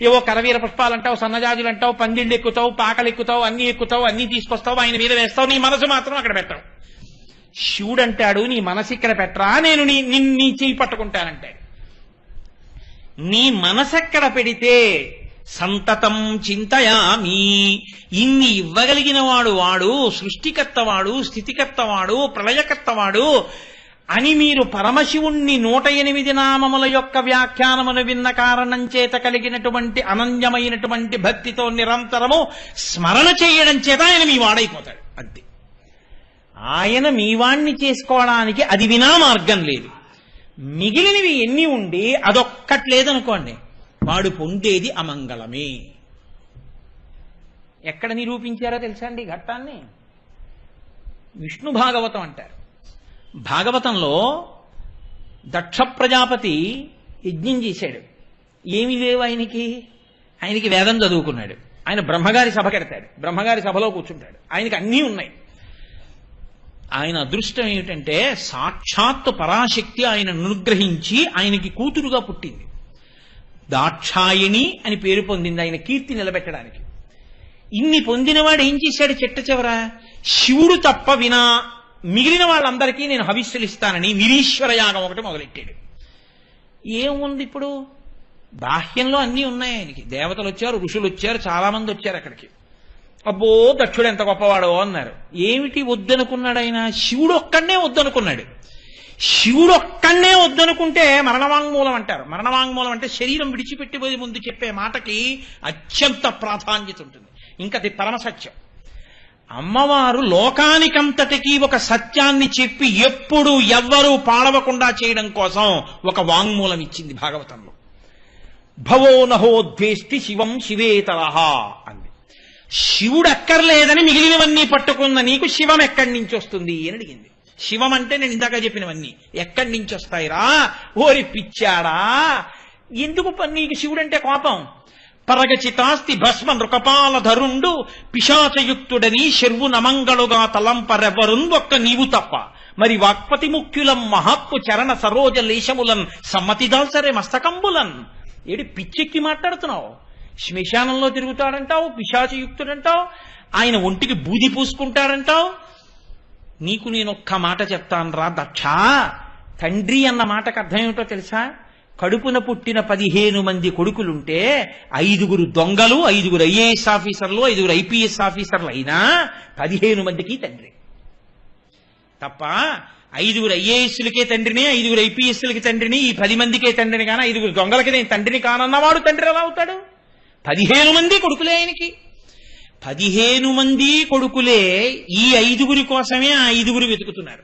ఏవో కరవీర పుష్పాలంటావు, సన్నజాజులు అంటావు, పందిళ్ళు ఎక్కుతావు, పాకలు ఎక్కుతావు, అన్నీ తీసుకొస్తావు, ఆయన మీద వేస్తావు, నీ మనసు మాత్రం అక్కడ పెట్టావు. శివుడు అంటాడు నీ మనసు ఇక్కడ పెట్టరా, నేను నీ చేయి పట్టుకుంటానంటాడు. నీ మనసెక్కడ పెడితే సంతతం చింతయామి. ఇన్ని ఇవ్వగలిగిన వాడు సృష్టికర్తవాడు, స్థితికర్తవాడు, ప్రళయకర్తవాడు అని మీరు పరమశివుణ్ణి 108 నామముల యొక్క వ్యాఖ్యానమును విన్న కారణం చేత కలిగినటువంటి అనన్యమైనటువంటి భక్తితో నిరంతరము స్మరణ చేయడం చేత ఆయన మీ వాడైపోతాడు. అంతే. ఆయన మీ వాణ్ణి చేసుకోవడానికి అది వినా మార్గం లేదు. మిగిలినవి ఎన్ని ఉండి అదొక్కట్లేదనుకోండి వాడు పొందేది అమంగళమే. ఎక్కడ నిరూపించారో తెలుసా అండి ఘట్టాన్ని? విష్ణు భాగవతం అంటారు. భాగవతంలో దక్ష ప్రజాపతి యజ్ఞం చేశాడు. ఏమీ లేవు ఆయనకి వేదం చదువుకున్నాడు. ఆయన బ్రహ్మగారి సభ కెడతాడు, బ్రహ్మగారి సభలో కూర్చుంటాడు, ఆయనకి అన్నీ ఉన్నాయి. ఆయన అదృష్టం ఏమిటంటే సాక్షాత్తు పరాశక్తి ఆయన అనుగ్రహించి ఆయనకి కూతురుగా పుట్టింది. దాక్షాయణి అని పేరు పొందింది ఆయన కీర్తి నిలబెట్టడానికి. ఇన్ని పొందినవాడు ఏం చేశాడు? చిట్ట చివర శివుడు తప్ప వినా మిగిలిన వాళ్ళందరికీ నేను హవిస్సులు ఇస్తానని నిరీశ్వర యాగం ఒకటి మొదలెట్టాడు. ఏముంది ఇప్పుడు? బాహ్యంలో అన్నీ ఉన్నాయి ఆయనకి. దేవతలు వచ్చారు, ఋషులు వచ్చారు, చాలా మంది వచ్చారు అక్కడికి. అబ్బో దక్షుడు ఎంత గొప్పవాడో అన్నారు. ఏమిటి వద్దనుకున్నాడు ఆయన? శివుడు ఒక్కడనే వద్దనుకున్నాడు. శివుడు ఒక్కడనే వద్దనుకుంటే మరణవాంగ్మూలం అంటారు. మరణవాంగ్మూలం అంటే శరీరం విడిచిపెట్టిపోయే ముందు చెప్పే మాటకి అత్యంత ప్రాధాన్యత ఉంటుంది. ఇంకది పరమసత్యం. అమ్మవారు లోకానికంతటికీ ఒక సత్యాన్ని చెప్పి ఎప్పుడు ఎవ్వరూ పాడవకుండా చేయడం కోసం ఒక వాంగ్మూలం ఇచ్చింది భాగవతంలో. భవో నహోద్వేష్టి శివం శివేతరహ అంది. శివుడు అక్కర్లేదని మిగిలినవన్నీ పట్టుకున్న నీకు శివం ఎక్కడి నుంచి వస్తుంది అని అడిగింది. శివం అంటే నేను ఇందాక చెప్పినవన్నీ ఎక్కడి నుంచి వస్తాయిరా? ఓరి పిచ్చాడా, ఎందుకు నీకు శివుడంటే కోపం? పరగచితాస్తి భస్మ నృకపాల ధరుండు పిశాచయుక్తుడని శర్వు నమంగళుగా తలంపరెవరున్ ఒక్క నీవు తప్ప. మరి వాక్పతి ముఖ్యులం మహాత్ము చరణ సరోజ లేశములన్ సమ్మతిదాల్సరే మస్తకంబులన్. ఏడి పిచ్చెక్కి మాట్లాడుతున్నావు? శ్మశానంలో తిరుగుతాడంటావు, పిశాచయుక్తుడంటావు, ఆయన ఒంటికి బూది పూసుకుంటాడంటావు. నీకు నేనొక్క మాట చెప్తాను రా దక్ష. తండ్రి అన్న మాటకు అర్థం ఏమిటో తెలుసా? కడుపున పుట్టిన 15 మంది కొడుకులుంటే 5 దొంగలు, 5 ఐఏఎస్ ఆఫీసర్లు, 5 ఐపీఎస్ ఆఫీసర్లు అయినా 15 మందికి తండ్రి. తప్ప 5 ఐఏఎస్లకే తండ్రిని, 5 ఐపీఎస్లకి తండ్రిని, ఈ 10 మందికే తండ్రిని కాన 5 దొంగలకి నేను తండ్రిని కానన్నవాడు తండ్రి ఎలా అవుతాడు? 15 మంది కొడుకులే ఆయనకి. 15 మంది కొడుకులే ఈ 5 కోసమే ఆ 5 వెతుకుతున్నారు.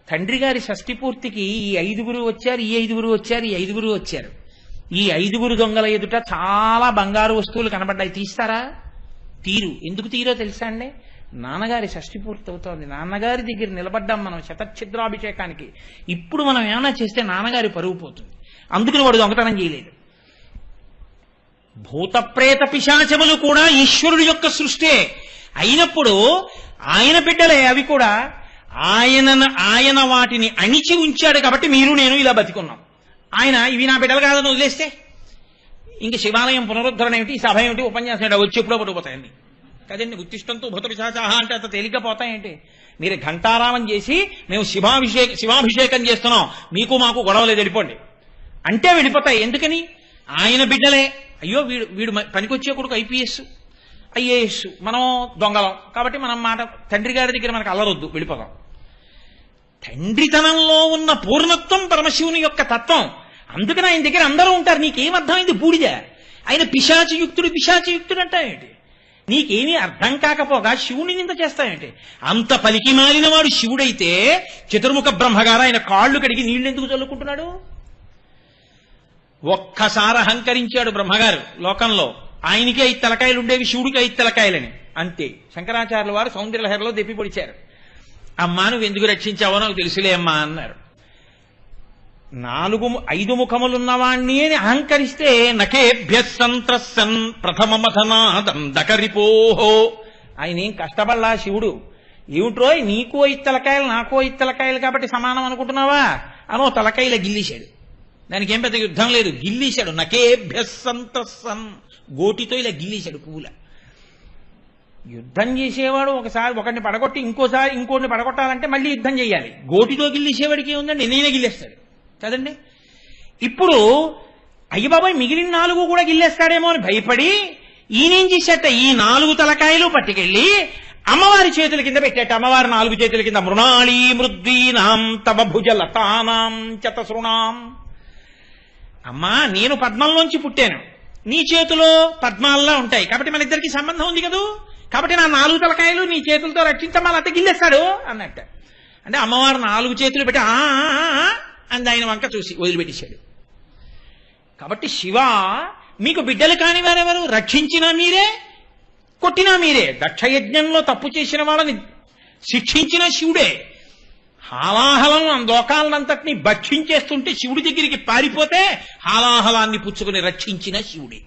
తండ్రి గారి షష్ఠి పూర్తికి ఈ 5 వచ్చారు, ఈ 5 వచ్చారు, ఈ 5 వచ్చారు. ఈ 5 దొంగల ఎదుట చాలా బంగారు వస్తువులు కనబడ్డాయి. తీస్తారా? తీరు. ఎందుకు తీరో తెలుసా అండి? నాన్నగారి షష్ఠి పూర్తి అవుతోంది. నాన్నగారి దగ్గర నిలబడ్డాం మనం శతఛిద్రాభిషేకానికి. ఇప్పుడు మనం ఏమైనా చేస్తే నాన్నగారి పరువు పోతుంది. అందుకని వాడు దొంగతనం చేయలేదు. భూతప్రేత పిశాచములు కూడా ఈశ్వరుడు యొక్క సృష్టే అయినప్పుడు ఆయన బిడ్డలే అవి కూడా. ఆయన వాటిని అణిచి ఉంచాడు కాబట్టి మీరు నేను ఇలా బతికున్నాం. ఆయన ఇవి నా బిడ్డలు కాదని వదిలేస్తే ఇంక శివాలయం పునరుద్ధరణ ఏమిటి, సభ ఏమిటి, ఉపన్యాసం ఏమిటి, వచ్చి ఎప్పుడో పట్టుకుపోతాయండి కదండి. ఉత్తిష్టంతో భూత పిశాచాహ అంటే అంత తేలికపోతాయేంటి? మీరు ఘంటారామం చేసి మేము శివాభిషేకం చేస్తున్నాం, మీకు మాకు గొడవలేదు వెళ్ళిపోండి అంటే వెళ్ళిపోతాయి. ఎందుకని? ఆయన బిడ్డలే. అయ్యో వీడు పనికొచ్చే కొడుకు ఐపీఎస్ ఐఏఎస్, మనం దొంగలం కాబట్టి మనం మాట తండ్రి గారి దగ్గర మనకు అల్లరొద్దు, వెళ్ళిపోదాం. తండ్రితనంలో ఉన్న పూర్ణత్వం పరమశివుని యొక్క తత్వం. అందుకని ఆయన దగ్గర అందరూ ఉంటారు. నీకేమర్థమైంది? బూడిద. ఆయన పిశాచయుక్తుడు అంటావేంటి? నీకేమీ అర్థం కాకపోగా శివుని నింద చేస్తావేంటి? అంత పలికి మారిన వాడు శివుడైతే చతుర్ముఖ బ్రహ్మగారు ఆయన కాళ్ళు కడిగి నీళ్లు ఎందుకు చల్లుకుంటున్నాడు? ఒక్కసారి అహంకరించాడు బ్రహ్మగారు లోకంలో. ఆయనకి 5 తలకాయలు ఉండేవి, శివుడికి 5 తలకాయలని. అంతే. శంకరాచార్యుల వారు సౌందర్యలహరిలో దెప్పి పొడిచారు. అమ్మా నువ్వు ఎందుకు రక్షించావో నాకు తెలుసులే అమ్మా అన్నారు. 5 ముఖములున్నవాణ్ణి అని అహంకరిస్తే నకేభ్య సంత్రసన్ ప్రథమమథనాదం దకరిపోహో. ఆయన ఏం కష్టపడలా శివుడు. ఏమిట్రో నీకు 5 తలకాయలు నాకు 5 తలకాయలు కాబట్టి సమానం అనుకుంటున్నావా అనో తలకాయల గిల్లీశాడు. దానికి ఏం పెద్ద యుద్ధం లేదు, గిల్లీశాడు. నకేభ్య సంత్రసన్ గోటితో ఇలా గిల్లీశాడు పువ్వుల. యుద్ధం చేసేవాడు ఒకసారి ఒకరిని పడగొట్టి ఇంకోసారి ఇంకోటిని పడగొట్టాలంటే మళ్ళీ యుద్ధం చేయాలి. గోటితో గిల్లేసేవాడికి ఏముందండి, నేనే గిల్లేస్తాడు కదండి. ఇప్పుడు అయ్య బాబాయ్ మిగిలిన 4 కూడా గిల్లేస్తాడేమో అని భయపడి ఈయనేం చేసేట, ఈ 4 తలకాయలు పట్టుకెళ్ళి అమ్మవారి చేతుల కింద పెట్టేట. అమ్మవారి 4 చేతుల కింద మృణాళీ మృద్వీనాం తవ భుజ లతానాం చతసృణాం. అమ్మా నేను పద్మంలోంచి పుట్టాను, నీ చేతిలో పద్మాల్లా ఉంటాయి కాబట్టి మన ఇద్దరికి సంబంధం ఉంది కదూ, కాబట్టి నా 4 తలకాయలు నీ చేతులతో రక్షించమ్మా లేకపోతే గిల్లేస్తాడు అన్నట్ట. అంటే అమ్మవారు 4 చేతులు పెట్టి అని ఆయన వంక చూసి వదిలిపెట్టేశాడు. కాబట్టి శివ మీకు బిడ్డలు కాని వారెవరు? రక్షించినా మీరే, కొట్టినా మీరే. దక్షయజ్ఞంలో తప్పు చేసిన వాళ్ళని శిక్షించిన శివుడే. హాలాహలం లోకాలనంతటినీ భక్షించేస్తుంటే శివుడి దగ్గరికి పారిపోతే హాలాహలాన్ని పుచ్చుకుని రక్షించిన శివుడే.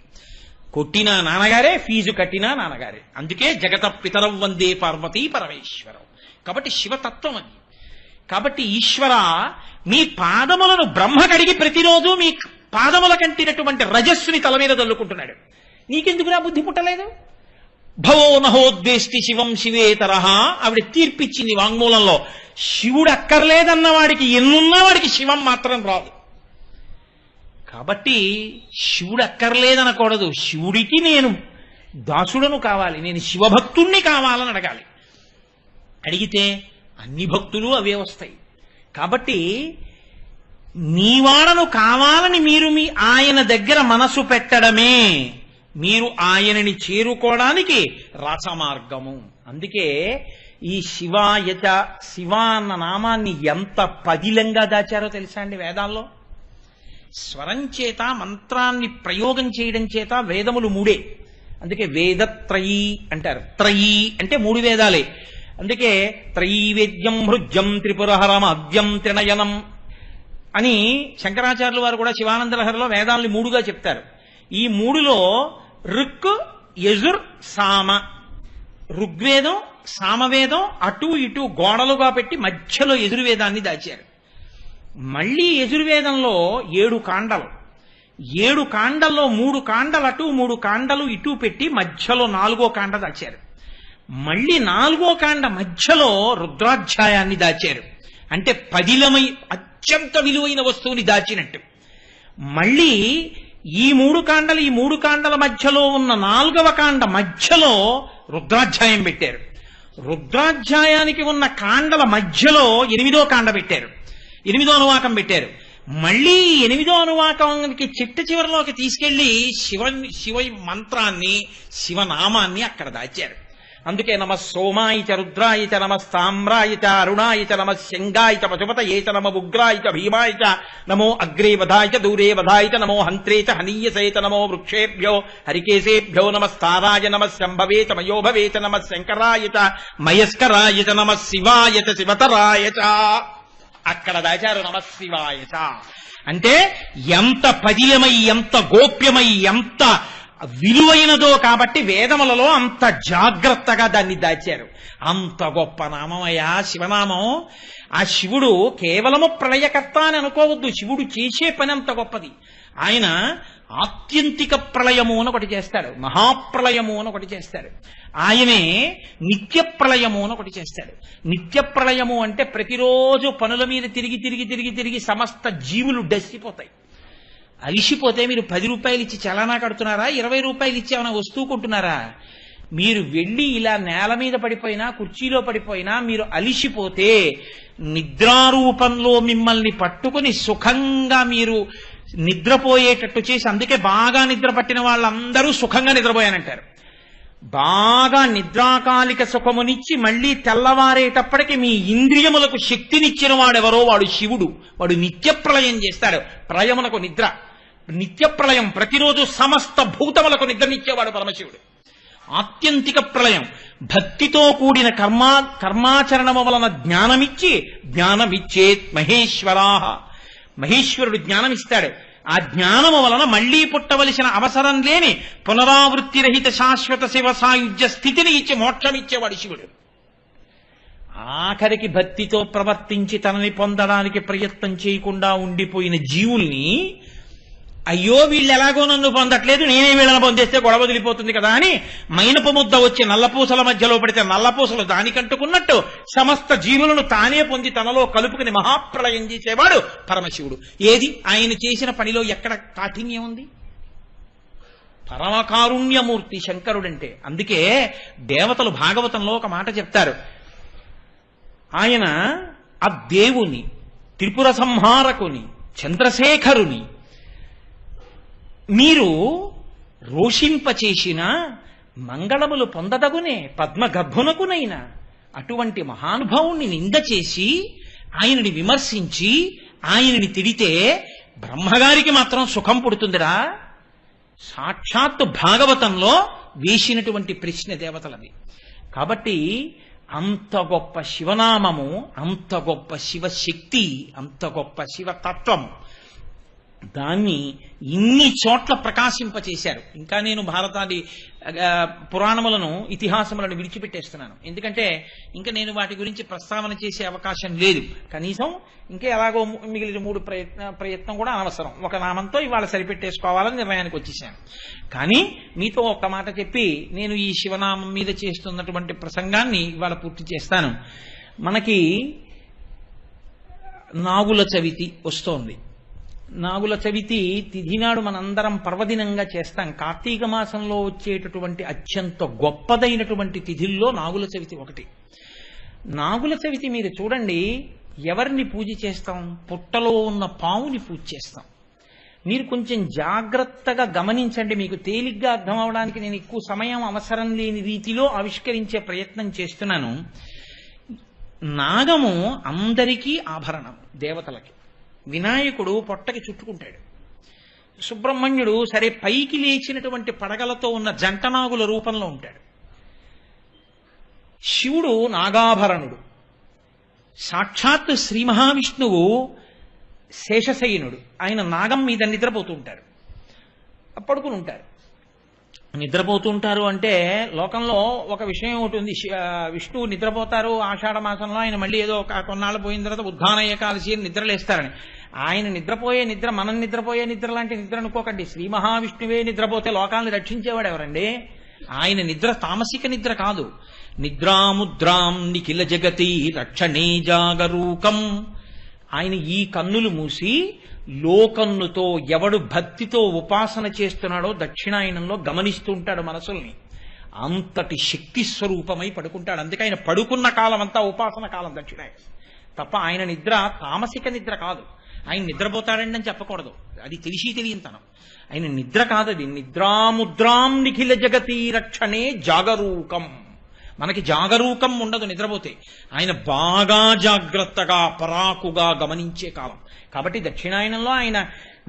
కొట్టిన నాన్నగారే, ఫీజు కట్టిన నాన్నగారే. అందుకే జగత పితరం వందే పార్వతీ పరమేశ్వరం. కాబట్టి శివతత్వం అది. కాబట్టి ఈశ్వర మీ పాదములను బ్రహ్మ కడిగి ప్రతిరోజు మీ పాదముల కంటినటువంటి రజస్సుని తల మీద తల్లుకుంటున్నాడు. నీకెందుకు నా బుద్ధి పుట్టలేదు? భవో నహోద్వేష్టి శివం శివేతరహ ఆవిడ తీర్పిచ్చింది వాంగ్మూలంలో. శివుడు అక్కర్లేదన్న వాడికి ఎన్నున్నా వాడికి శివం మాత్రం రాదు. కాబట్టి శివుడు అక్కర్లేదనకూడదు. శివుడికి నేను దాసుడను కావాలి, నేను శివభక్తుణ్ణి కావాలని అడగాలి. అడిగితే అన్ని భక్తులు అవే వస్తాయి. కాబట్టి నీవాడను కావాలని మీరు మీ ఆయన దగ్గర మనసు పెట్టడమే మీరు ఆయనని చేరుకోవడానికి రసమార్గము. అందుకే ఈ శివాయచ శివ అన్న నామాన్ని ఎంత పదిలంగా దాచారో తెలుసా అండి వేదాల్లో. స్వరం చేత మంత్రాన్ని ప్రయోగం చేయడం చేత వేదములు 3. అందుకే వేదత్రయీ అంటారు. త్రయీ అంటే 3 వేదాలే. అందుకే త్రైవేద్యం హృద్యం త్రిపురహరం అద్యం త్రినయనం అని శంకరాచార్యుల వారు కూడా శివానందలహరిలో వేదాలని 3గా చెప్తారు. ఈ 3లో ఋక్ యజుర్ సామ, ఋగ్వేదం సామవేదం అటు ఇటు గోడలుగా పెట్టి మధ్యలో యజుర్వేదాన్ని దాచారు. మళ్ళీ యజుర్వేదంలో 7 కాండలు, 7 కాండల్లో 3 కాండలు అటు 3 కాండలు ఇటు పెట్టి మధ్యలో 4వ కాండ దాచారు. మళ్ళీ 4వ కాండ మధ్యలో రుద్రాధ్యాయాన్ని దాచారు. అంటే పదిలమై అత్యంత విలువైన వస్తువుని దాచినట్టు. మళ్ళీ ఈ 3 కాండలు, ఈ 3 కాండల మధ్యలో ఉన్న 4వ కాండ మధ్యలో రుద్రాధ్యాయం పెట్టారు. రుద్రాధ్యాయానికి ఉన్న కాండల మధ్యలో 8వ కాండ పెట్టారు, 8వ అనువాకం పెట్టారు. మళ్ళీ 8వ అనువాకానికి చిట్ట చివరిలోకి తీసుకెళ్లి శివ మంత్రాన్ని, శివనామాన్ని అక్కడ దాచారు. అందుకే నమ సోమాయ రుద్రాయ నమ సామ్రాయ అరుణాయ నమ శంగాయ పశుపతయే నమ ఉగ్రాయ భీమాయ నమో అగ్రే వధాయ దూరే వధాయ నమో హంత్రే హనీయసే నమో వృక్షేభ్యో హరికేశేభ్యో నమస్తారాయ నమ శంభవే మయోభవే నమ శంకరాయ మయస్కరాయ నమ శివాయ శివతరాయ. అక్కడ దాచారు నమ శివాయ. అంటే ఎంత పదిలమై, ఎంత గోప్యమై, ఎంత విలువైనదో కాబట్టి వేదములలో అంత జాగ్రత్తగా దాన్ని దాచారు. అంత గొప్ప నామమయ్యా శివనామం. ఆ శివుడు కేవలము ప్రళయకర్త అని అనుకోవద్దు. శివుడు చేసే పని అంత గొప్పది. ఆయన ఆత్యంతిక ప్రళయము అని ఒకటి చేస్తాడు, మహాప్రళయము అని ఒకటి చేస్తాడు. ఆయనే నిత్య ప్రళయము అని ఒకటి చేస్తాడు. నిత్య ప్రళయము అంటే ప్రతిరోజు పనుల మీద తిరిగి తిరిగి తిరిగి తిరిగి సమస్త జీవులు డస్సిపోతాయి. అలిసిపోతే మీరు 10 రూపాయలు ఇచ్చి చలానా కడుతున్నారా, 20 రూపాయలు ఇచ్చి ఏమైనా వస్తువు కొంటున్నారా? మీరు వెళ్ళి ఇలా నేల మీద పడిపోయినా, కుర్చీలో పడిపోయినా, మీరు అలిసిపోతే నిద్రారూపంలో మిమ్మల్ని పట్టుకుని సుఖంగా మీరు నిద్రపోయేటట్టు చేసి, అందుకే బాగా నిద్ర పట్టిన వాళ్ళందరూ సుఖంగా నిద్రపోయానంటారు. బాగా నిద్రాకాలిక సుఖమునిచ్చి మళ్లీ తెల్లవారేటప్పటికి మీ ఇంద్రియములకు శక్తినిచ్చిన వాడెవరో వాడు శివుడు. వాడు నిత్య ప్రళయం చేస్తాడు. ప్రళయమునకు నిద్ర, నిత్య ప్రళయం, ప్రతిరోజు సమస్త భూతములకు నిద్రనిచ్చేవాడు పరమశివుడు. ఆత్యంతిక ప్రళయం భక్తితో కూడిన కర్మాచరణము వలన జ్ఞానమిచ్చేత్ మహేశ్వరాహ. మహేశ్వరుడు జ్ఞానమిస్తాడు. ఆ జ్ఞానము వలన మళ్లీ పుట్టవలసిన అవసరం లేని పునరావృత్తి రహిత శాశ్వత శివ సాయుధ్య స్థితిని ఇచ్చి మోక్షమిచ్చేవాడు శివుడు. ఆఖరికి భక్తితో ప్రవర్తించి తనని పొందడానికి ప్రయత్నం చేయకుండా ఉండిపోయిన జీవుల్ని, అయ్యో వీళ్ళు ఎలాగో నన్ను పొందట్లేదు, నేనే వీళ్ళని పొందేస్తే గొడవ వదిలిపోతుంది కదా అని మైనపు ముద్ద వచ్చి నల్లపూసల మధ్యలో పడితే నల్లపూసలు దానికంటుకున్నట్టు సమస్త జీవులను తానే పొంది తనలో కలుపుకుని మహాప్రళయం చేసేవాడు పరమశివుడు. ఏది ఆయన చేసిన పనిలో ఎక్కడ కాఠిన్యం ఉంది? పరమకారుణ్యమూర్తి శంకరుడంటే. అందుకే దేవతలు భాగవతంలో ఒక మాట చెప్తారు. ఆయన ఆ దేవుని, త్రిపుర సంహారకుని, చంద్రశేఖరుని మీరు రోషింపచేసిన మంగళములు పొందదగునే పద్మగర్భునకునైనా అటువంటి మహానుభావుణ్ణి నింద చేసి ఆయనని విమర్శించి ఆయనని తిడితే బ్రహ్మగారికి మాత్రం సుఖం పుడుతుందిరా. సాక్షాత్తు భాగవతంలో వేసినటువంటి ప్రశ్న దేవతలది. కాబట్టి అంత గొప్ప శివనామము, అంత గొప్ప శివశక్తి, అంత గొప్ప శివతత్వం, దాన్ని ఇన్ని చోట్ల ప్రకాశింపచేశారు. ఇంకా నేను భారతాది పురాణములను, ఇతిహాసములను విడిచిపెట్టేస్తున్నాను. ఎందుకంటే ఇంకా నేను వాటి గురించి ప్రస్తావన చేసే అవకాశం లేదు. కనీసం ఇంకా ఎలాగో మిగిలిన 3 ప్రయత్నం కూడా అనవసరం. ఒక నామంతో ఇవాళ సరిపెట్టేసుకోవాలని నిర్ణయానికి వచ్చేసాను. కానీ మీతో ఒక్క మాట చెప్పి నేను ఈ శివనామం మీద చేస్తున్నటువంటి ప్రసంగాన్ని ఇవాళ పూర్తి చేస్తాను. మనకి నాగుల చవితి వస్తోంది. నాగుల చవితి తిథినాడు మనందరం పర్వదినంగా చేస్తాం. కార్తీక మాసంలో వచ్చేటటువంటి అత్యంత గొప్పదైనటువంటి తిథిల్లో నాగుల చవితి ఒకటి. నాగుల చవితి మీరు చూడండి, ఎవరిని పూజ చేస్తాం? పుట్టలో ఉన్న పావుని పూజ చేస్తాం. మీరు కొంచెం జాగ్రత్తగా గమనించండి. మీకు తేలిగ్గా అర్థం అవడానికి నేను ఎక్కువ సమయం అవసరం లేని రీతిలో ఆవిష్కరించే ప్రయత్నం చేస్తున్నాను. నాగము అందరికీ ఆభరణం, దేవతలకి. వినాయకుడు పొట్టకి చుట్టుకుంటాడు. సుబ్రహ్మణ్యుడు సరే పైకి లేచినటువంటి పడగలతో ఉన్న జంటనాగుల రూపంలో ఉంటాడు. శివుడు నాగాభరణుడు. సాక్షాత్తు శ్రీ మహావిష్ణువు శేషశయనుడు. ఆయన నాగం మీద నిద్రపోతూ ఉంటారు, పడుకుని ఉంటారు. నిద్రపోతూ ఉంటారు అంటే లోకంలో ఒక విషయం ఒకటి ఉంది. విష్ణువు నిద్రపోతారు ఆషాఢ మాసంలో, ఆయన మళ్ళీ ఏదో కొన్నాళ్ళు పోయిన తర్వాత ఉద్ధాన ఏకాదశి అని నిద్రలేస్తారని. ఆయన నిద్రపోయే నిద్ర మనం నిద్రపోయే నిద్ర లాంటి నిద్ర అనుకోకండి. శ్రీ మహావిష్ణువే నిద్రపోతే లోకాలను రక్షించేవాడు ఎవరండి? ఆయన నిద్ర తామసిక నిద్ర కాదు. నిద్రాముద్రాం నిఖిల జగతి రక్షణే జాగరూకం. ఆయన ఈ కన్నులు మూసి లోకన్నుతో ఎవడు భక్తితో ఉపాసన చేస్తున్నాడో దక్షిణాయనంలో గమనిస్తూ ఉంటాడు మనసుల్ని. అంతటి శక్తి స్వరూపమై పడుకుంటాడు. అందుకే ఆయన పడుకున్న కాలం అంతా ఉపాసన కాలం దక్షిణాయనం తప్ప ఆయన నిద్ర తామసిక నిద్ర కాదు. ఆయన నిద్రపోతాడండి అని చెప్పకూడదు, అది తెలిసి తెలియనితనం. ఆయన నిద్ర కాదది. నిద్రాముద్రాం నిఖిల జగతి రక్షణే జాగరూకం. మనకి జాగరూకం ఉండదు నిద్రపోతే. ఆయన బాగా జాగ్రత్తగా పరాకుగా గమనించే కాలం. కాబట్టి దక్షిణాయనంలో ఆయన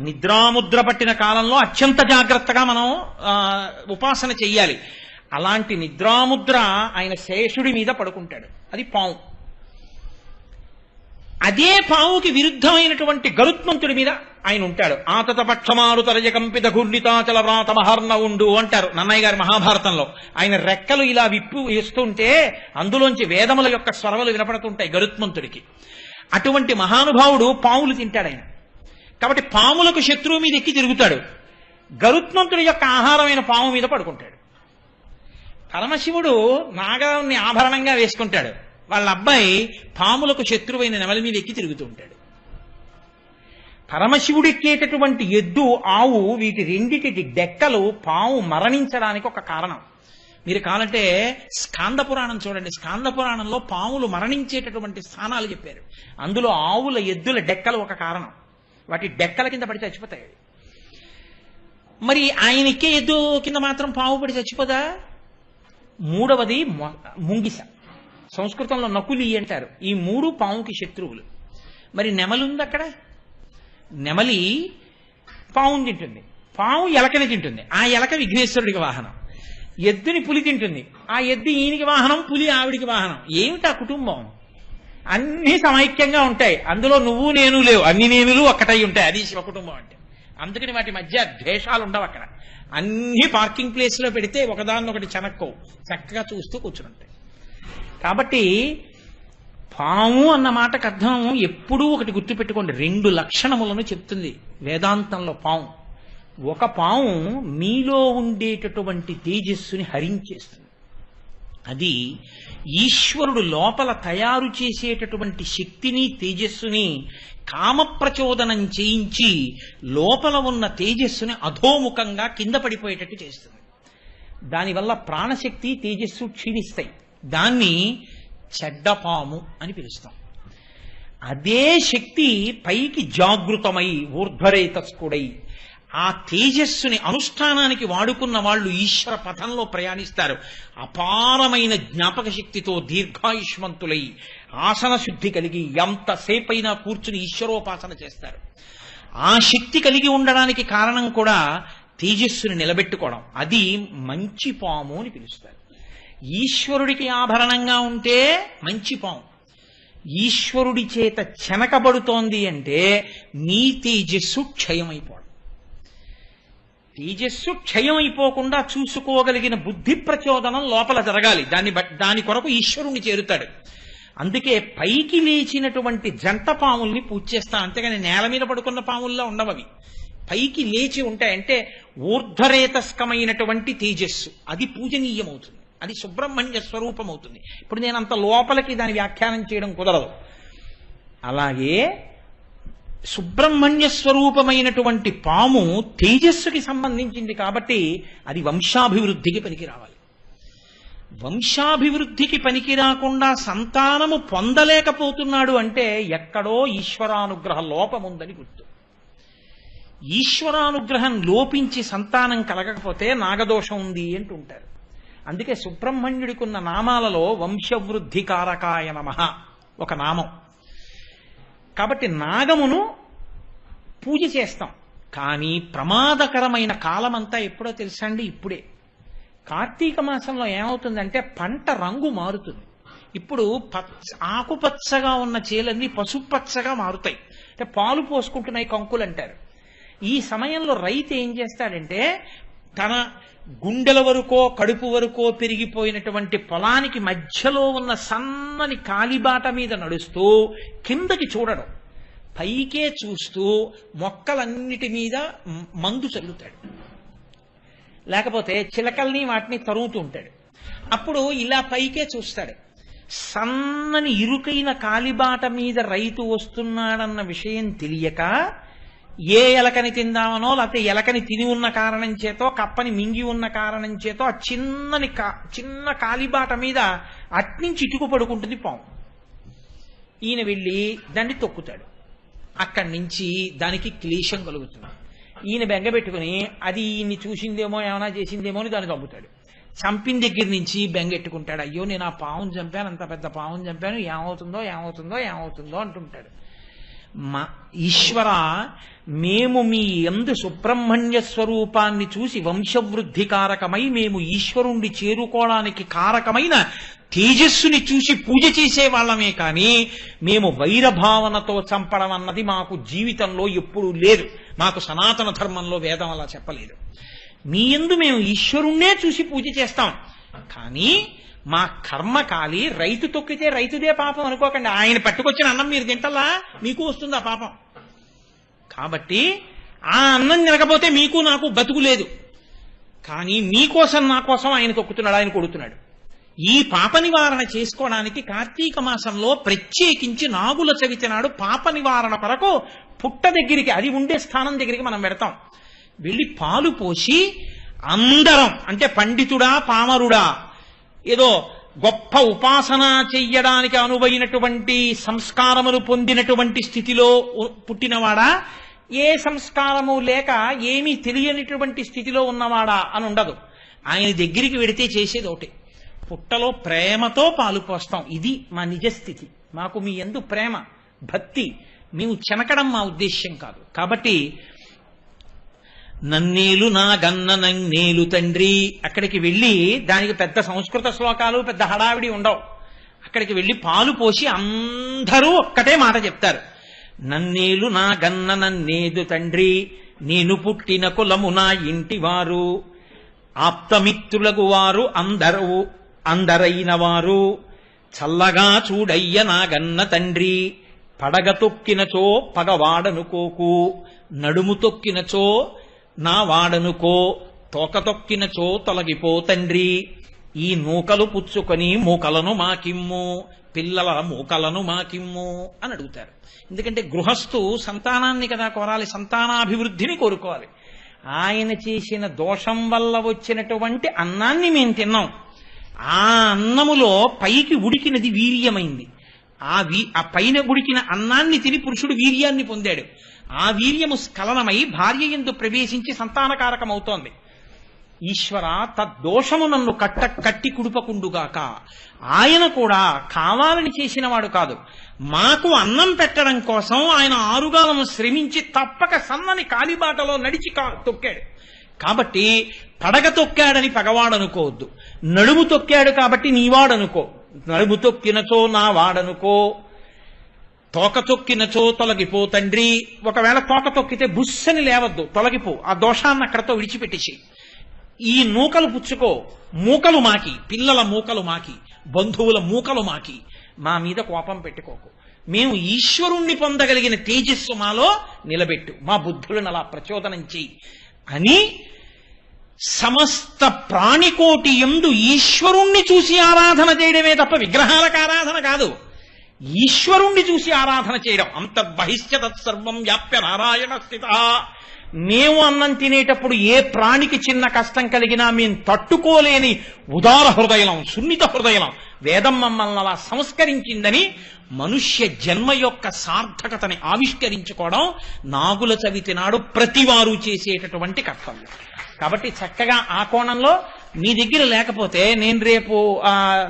నిద్రాముద్ర పట్టిన కాలంలో అత్యంత జాగ్రత్తగా మనం ఉపాసన చెయ్యాలి. అలాంటి నిద్రాముద్ర ఆయన శేషుడి మీద పడుకుంటాడు. అది పాము. అదే పావుకి విరుద్ధమైనటువంటి గరుత్మంతుడి మీద ఆయన ఉంటాడు. ఆతత పక్షమారు తరజ కంపిత ఘూర్ణితాచల వ్రాత మహర్ణ ఉండు అంటారు నన్నయ్య గారి మహాభారతంలో. ఆయన రెక్కలు ఇలా విప్పు వేస్తుంటే అందులోంచి వేదముల యొక్క స్వరములు వినపడుతుంటాయి గరుత్మంతుడికి. అటువంటి మహానుభావుడు పాములు తింటాడు ఆయన. కాబట్టి పాములకు శత్రువు మీద ఎక్కి తిరుగుతాడు. గరుత్మంతుడి యొక్క ఆహారమైన పాము మీద పడుకుంటాడు. పరమశివుడు నాగాన్ని ఆభరణంగా వేసుకుంటాడు. వాళ్ళ అబ్బాయి పాములకు శత్రువైన నెమలి మీద ఎక్కి తిరుగుతూ ఉంటాడు. పరమశివుడు ఎక్కేటటువంటి ఎద్దు, ఆవు, వీటి రెండిటి డెక్కలు పాము మరణించడానికి ఒక కారణం. మీరు కావాలంటే స్కాంద పురాణం చూడండి. స్కాంద పురాణంలో పాములు మరణించేటటువంటి స్థానాలు చెప్పారు. అందులో ఆవుల, ఎద్దుల డెక్కలు ఒక కారణం. వాటి డెక్కల కింద పడి చచ్చిపోతాయి. మరి ఆయన ఎక్కే ఎద్దు కింద మాత్రం పాము పడి చచ్చిపోదా? మూడవది ముంగిస. సంస్కృతంలో నకులి అంటారు. ఈ మూడు పాముకి శత్రువులు. మరి నెమలి ఉంది అక్కడ. నెమలి పావుని తింటుంది, పాము ఎలకని తింటుంది. ఆ ఎలక విఘ్నేశ్వరుడికి వాహనం. ఎద్దుని పులి తింటుంది, ఆ ఎద్దు ఈయనకి వాహనం, పులి ఆవిడికి వాహనం. ఏమిటా కుటుంబం? అన్ని సమైక్యంగా ఉంటాయి. అందులో నువ్వు నేను లేవు, అన్ని నేనులు ఒక్కటై ఉంటాయి. అది శివ కుటుంబం అంటే. అందుకని వాటి మధ్య ద్వేషాలు ఉండవు అక్కడ. అన్ని పార్కింగ్ ప్లేస్ లో పెడితే ఒకదాన్నొకటి చెనక్కవు, చక్కగా చూస్తూ కూర్చుంటాయి. కాబట్టి పాము అన్న మాటకు అర్థం ఎప్పుడూ ఒకటి గుర్తుపెట్టుకోండి. 2 లక్షణములను చెప్తుంది వేదాంతంలో పాము. ఒక పాము మీలో ఉండేటటువంటి తేజస్సుని హరించేస్తుంది. అది ఈశ్వరుడు లోపల తయారు చేసేటటువంటి శక్తిని, తేజస్సుని కామప్రచోదనం చేయించి లోపల ఉన్న తేజస్సుని అధోముఖంగా కింద పడిపోయేటట్టు చేస్తుంది. దానివల్ల ప్రాణశక్తి, తేజస్సు క్షీణిస్తాయి. దాన్ని చెడ్డపాము అని పిలుస్తాం. అదే శక్తి పైకి జాగృతమై ఊర్ధ్వరేతస్కుడై ఆ తేజస్సుని అనుష్ఠానానికి వాడుకున్న వాళ్ళు ఈశ్వర పథంలో ప్రయాణిస్తారు. అపారమైన జ్ఞాపక శక్తితో దీర్ఘాయుష్మంతులై ఆసన శుద్ధి కలిగి ఎంతసేపైనా కూర్చుని ఈశ్వరోపాసన చేస్తారు. ఆ శక్తి కలిగి ఉండడానికి కారణం కూడా తేజస్సుని నిలబెట్టుకోవడం. అది మంచి పాము అని పిలుస్తారు. ఈశ్వరుడికి ఆభరణంగా ఉంటే మంచి పాము. ఈశ్వరుడి చేత చెనకబడుతోంది అంటే నీ తేజస్సు క్షయమైపోవడం. తేజస్సు క్షయమైపోకుండా చూసుకోగలిగిన బుద్ధి ప్రచోదనం లోపల జరగాలి. దాని కొరకు ఈశ్వరుణ్ణి చేరుతాడు. అందుకే పైకి లేచినటువంటి జంట పాముల్ని పూజ చేస్తాం. అంతేగాని నేల మీద పడుకున్న పాముల్లో ఉండవవి. పైకి లేచి ఉంటాయంటే ఊర్ధ్వరేతస్కమైనటువంటి తేజస్సు, అది పూజనీయమవుతుంది. అది సుబ్రహ్మణ్య స్వరూపం అవుతుంది. ఇప్పుడు నేను అంత లోపలికి దాని వ్యాఖ్యానం చేయడం కుదరదు. అలాగే సుబ్రహ్మణ్య స్వరూపమైనటువంటి పాము తేజస్సుకి సంబంధించింది కాబట్టి అది వంశాభివృద్ధికి పనికి రావాలి. వంశాభివృద్ధికి పనికి రాకుండా సంతానము పొందలేకపోతున్నాడు అంటే ఎక్కడో ఈశ్వరానుగ్రహ లోపముందని గుర్తు. ఈశ్వరానుగ్రహం లోపించి సంతానం కలగకపోతే నాగదోషం ఉంది అంటుంటారు. అందుకే సుబ్రహ్మణ్యుడికి ఉన్న నామాలలో వంశవృద్ధి కారకాయ నమః ఒక నామం. కాబట్టి నాగమును పూజ చేస్తాం. కానీ ప్రమాదకరమైన కాలమంతా ఎప్పుడో తెలుసా అండి? ఇప్పుడే. కార్తీక మాసంలో ఏమవుతుందంటే పంట రంగు మారుతుంది. ఇప్పుడు ఆకుపచ్చగా ఉన్న చేలన్నీ పసుపచ్చగా మారుతాయి. అంటే పాలు పోసుకుంటున్నాయి కంకులు అంటారు. ఈ సమయంలో రైతు ఏం చేస్తాడంటే తన గుండెల వరకో కడుపు వరకో పెరిగిపోయినటువంటి పొలానికి మధ్యలో ఉన్న సన్నని కాలిబాట మీద నడుస్తూ కిందకి చూడడం, పైకే చూస్తూ మొక్కలన్నిటి మీద మందు చల్లుతాడు. లేకపోతే చిలకల్ని వాటిని తరుగుతూ ఉంటాడు. అప్పుడు ఇలా పైకే చూస్తాడు. సన్నని ఇరుకైన కాలిబాట మీద రైతు వస్తున్నాడన్న విషయం తెలియక ఏ ఎలకని తిందామనో లేకపోతే ఎలకని తిని ఉన్న కారణం చేతో కప్పని మింగి ఉన్న కారణం చేతో ఆ చిన్న కాలిబాట మీద అట్నుంచి ఇటుకు పడుకుంటుంది పాము. ఈయన వెళ్ళి దాన్ని తొక్కుతాడు. అక్కడి నుంచి దానికి క్లేశం కలుగుతుంది. ఈయన బెంగపెట్టుకుని అది ఈయన్ని చూసిందేమో ఏమైనా చేసిందేమో అని దాన్ని చంపుతాడు. చంపిన దగ్గర నుంచి బెంగెట్టుకుంటాడు. అయ్యో నేను ఆ పావును చంపాను, అంత పెద్ద పావును చంపాను, ఏమవుతుందో అంటుంటాడు. మా ఈశ్వర, మేము మీ యందు సుబ్రహ్మణ్య స్వరూపాన్ని చూసి వంశవృద్ధి కారకమై మేము ఈశ్వరుణ్ణి చేరుకోవడానికి కారకమైన తేజస్సుని చూసి పూజ చేసే వాళ్ళమే కానీ మేము వైరభావనతో చంపడం అన్నది మాకు జీవితంలో ఎప్పుడూ లేదు. మాకు సనాతన ధర్మంలో వేదం అలా చెప్పలేదు. మీ యందు మేము ఈశ్వరుణ్ణే చూసి పూజ చేస్తాం. కానీ మా కర్మ కాలి రైతు తొక్కితే రైతుదే పాపం అనుకోకండి. ఆయన పట్టుకొచ్చిన అన్నం మీరు తింటలా, మీకు వస్తుంది ఆ పాపం. కాబట్టి ఆ అన్నం తినకపోతే మీకు నాకు బతుకు లేదు. కానీ మీకోసం నా కోసం ఆయన తొక్కుతున్నాడు, ఆయన కొడుతున్నాడు. ఈ పాప నివారణ చేసుకోవడానికి కార్తీక మాసంలో ప్రత్యేకించి నాగుల చవితి నాడు పాప నివారణ కొరకు పుట్ట దగ్గరికి, అది ఉండే స్థానం దగ్గరికి మనం పెడతాం. వెళ్ళి పాలు పోసి అందరం, అంటే పండితుడా పామరుడా, ఏదో గొప్ప ఉపాసన చెయ్యడానికి అనువైనటువంటి సంస్కారములు పొందినటువంటి స్థితిలో పుట్టినవాడా, ఏ సంస్కారము లేక ఏమీ తెలియనిటువంటి స్థితిలో ఉన్నవాడా అని ఉండదు. ఆయన దగ్గరికి వెడితే చేసేది ఒకటి, పుట్టలో ప్రేమతో పాలు పోస్తాం. ఇది మా నిజస్థితి. మాకు మీ యందు ప్రేమ భక్తి, మేము చెనకడం మా ఉద్దేశ్యం కాదు. కాబట్టి నన్నేలు నా గన్న నన్నేలు తండ్రి, అక్కడికి వెళ్ళి దానికి పెద్ద సంస్కృత శ్లోకాలు పెద్ద హడావిడి ఉండవు. అక్కడికి వెళ్ళి పాలు పోసి అందరూ ఒక్కటే మాట చెప్తారు, నన్నేలు నా గన్న నన్నేదు తండ్రి, నేను పుట్టిన కులము నా ఇంటి వారు, ఆప్తమిత్రులకు వారు అందరైన వారు, చల్లగా చూడయ్య నా గన్న తండ్రి, పడగ తొక్కినచో పగవాడనుకోకు, నడుము తొక్కినచో నా వాడనుకో, తోక తొక్కినచో తొలగిపో తండ్రి, ఈ నూకలు పుచ్చుకొని మూకలను మాకిమ్ము, పిల్లల మూకలను మాకిమ్ము అని అడుగుతారు. ఎందుకంటే గృహస్థు సంతానాన్ని కదా కోరాలి, సంతానాభివృద్ధిని కోరుకోవాలి. ఆయన చేసిన దోషం వల్ల వచ్చినటువంటి అన్నాన్ని మేము తిన్నాం. ఆ అన్నములో పైకి ఉడికినది వీర్యమైంది. ఆ పైన ఉడికిన అన్నాన్ని తిని పురుషుడు వీర్యాన్ని పొందాడు. ఆ వీర్యము స్ఖలనమై భార్య యందు ప్రవేశించి సంతానకారకమవుతోంది. ఈశ్వర, తద్దోషము నన్ను కట్టి కుడుపకుండుగాక. ఆయన కూడా కావాలని చేసినవాడు కాదు. మాకు అన్నం పెట్టడం కోసం ఆయన ఆరుగాలను శ్రమించి తప్పక సన్నని కాలిబాటలో నడిచి తొక్కాడు. కాబట్టి పడగ తొక్కాడని పగవాడనుకోవద్దు, నడుము తొక్కాడు కాబట్టి నీవాడనుకో. నడుము తొక్కినచో నా వాడనుకో, తోక తొక్కినచో తొలగిపో తండ్రి. ఒకవేళ తోక తొక్కితే బుస్సని లేవద్దు, తొలగిపో. ఆ దోషాన్ని అక్కడతో విడిచిపెట్టేసి ఈ నూకలు పుచ్చుకో, మూకలు మాకి, పిల్లల మూకలు మాకి, బంధువుల మూకలు మాకి, మా మీద కోపం పెట్టుకోకు. మేము ఈశ్వరుణ్ణి పొందగలిగిన తేజస్సు మాలో నిలబెట్టు, మా బుద్ధులను అలా ప్రచోదనం చెయ్యి అని సమస్త ప్రాణికోటి యందు ఈశ్వరుణ్ణి చూసి ఆరాధన చేయడమే తప్ప విగ్రహాలకు ఆరాధన కాదు. ఈశ్వరుణ్ణి చూసి ఆరాధన చేయడం. అంతర్బహిష్య తత్సర్వం వ్యాప్య నారాయణ స్థిత. మేము అన్నం తినేటప్పుడు ఏ ప్రాణికి చిన్న కష్టం కలిగినా మేము తట్టుకోలేని ఉదార హృదయం, సున్నిత హృదయం వేదం మమ్మల్ని అలా సంస్కరించిందని మనుష్య జన్మ యొక్క సార్థకతని ఆవిష్కరించుకోవడం నాగుల చవితి నాడు ప్రతివారు చేసేటటువంటి కర్తవ్యం. కాబట్టి చక్కగా ఆ కోణంలో మీ దగ్గర లేకపోతే నేను రేపు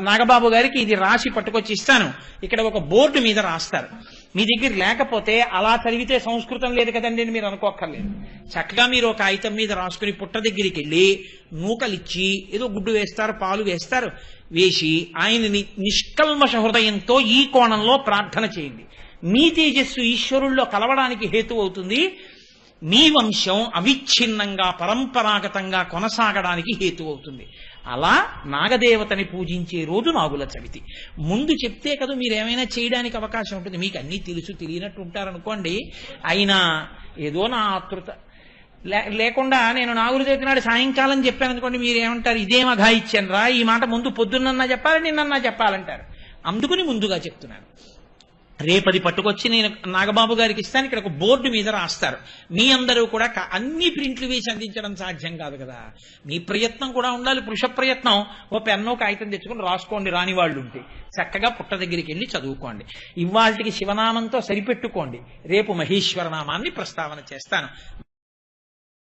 నాగబాబు గారికి ఇది రాసి పట్టుకొచ్చి ఇస్తాను. ఇక్కడ ఒక బోర్డు మీద రాస్తారు. మీ దగ్గర లేకపోతే అలా చదివితే సంస్కృతం లేదు కదండి అని మీరు అనుకోక్కర్లేదు. చక్కగా మీరు ఒక కాగితం మీద రాసుకుని పుట్ట దగ్గరికి వెళ్ళి నూకలిచ్చి ఏదో గుడ్డు వేస్తారు, పాలు వేస్తారు, వేసి ఆయనని నిష్కల్మష హృదయంతో ఈ కోణంలో ప్రార్థన చేయండి. మీ తేజస్సు ఈశ్వరుల్లో కలవడానికి హేతు అవుతుంది. మీ వంశం అవిచ్ఛిన్నంగా పరంపరాగతంగా కొనసాగడానికి హేతు అవుతుంది. అలా నాగదేవతని పూజించే రోజు నాగుల చవితి. ముందు చెప్తే కదా మీరు ఏమైనా చేయడానికి అవకాశం ఉంటుంది. మీకు అన్నీ తెలుసు తెలియనట్టు ఉంటారనుకోండి. అయినా ఏదో నా ఆతృత లేకుండా నేను నాగుల చవితి నాడు సాయంకాలం చెప్పాను అనుకోండి, మీరేమంటారు, ఇదేం అఘాయిత్యం రా, ఈ మాట ముందు పొద్దున్నన్నా చెప్పాలి నిన్నన్నా చెప్పాలంటారు. అందుకుని ముందుగా చెప్తున్నాను. రేపది పట్టుకొచ్చి నేను నాగబాబు గారికి ఇస్తాను, ఇక్కడ ఒక బోర్డు మీద రాస్తారు. మీ అందరూ కూడా అన్ని ప్రింట్లు వేసి అందించడం సాధ్యం కాదు కదా, మీ ప్రయత్నం కూడా ఉండాలి. పురుష ప్రయత్నం. ఓ పెన్నో కాగితం తెచ్చుకుని రాసుకోండి, రాని వాళ్ళు ఉంటే చక్కగా పుట్ట దగ్గరికి వెళ్ళి చదువుకోండి. ఇవాళకి శివనామంతో సరిపెట్టుకోండి, రేపు మహేశ్వర నామాన్ని ప్రస్తావన చేస్తాను.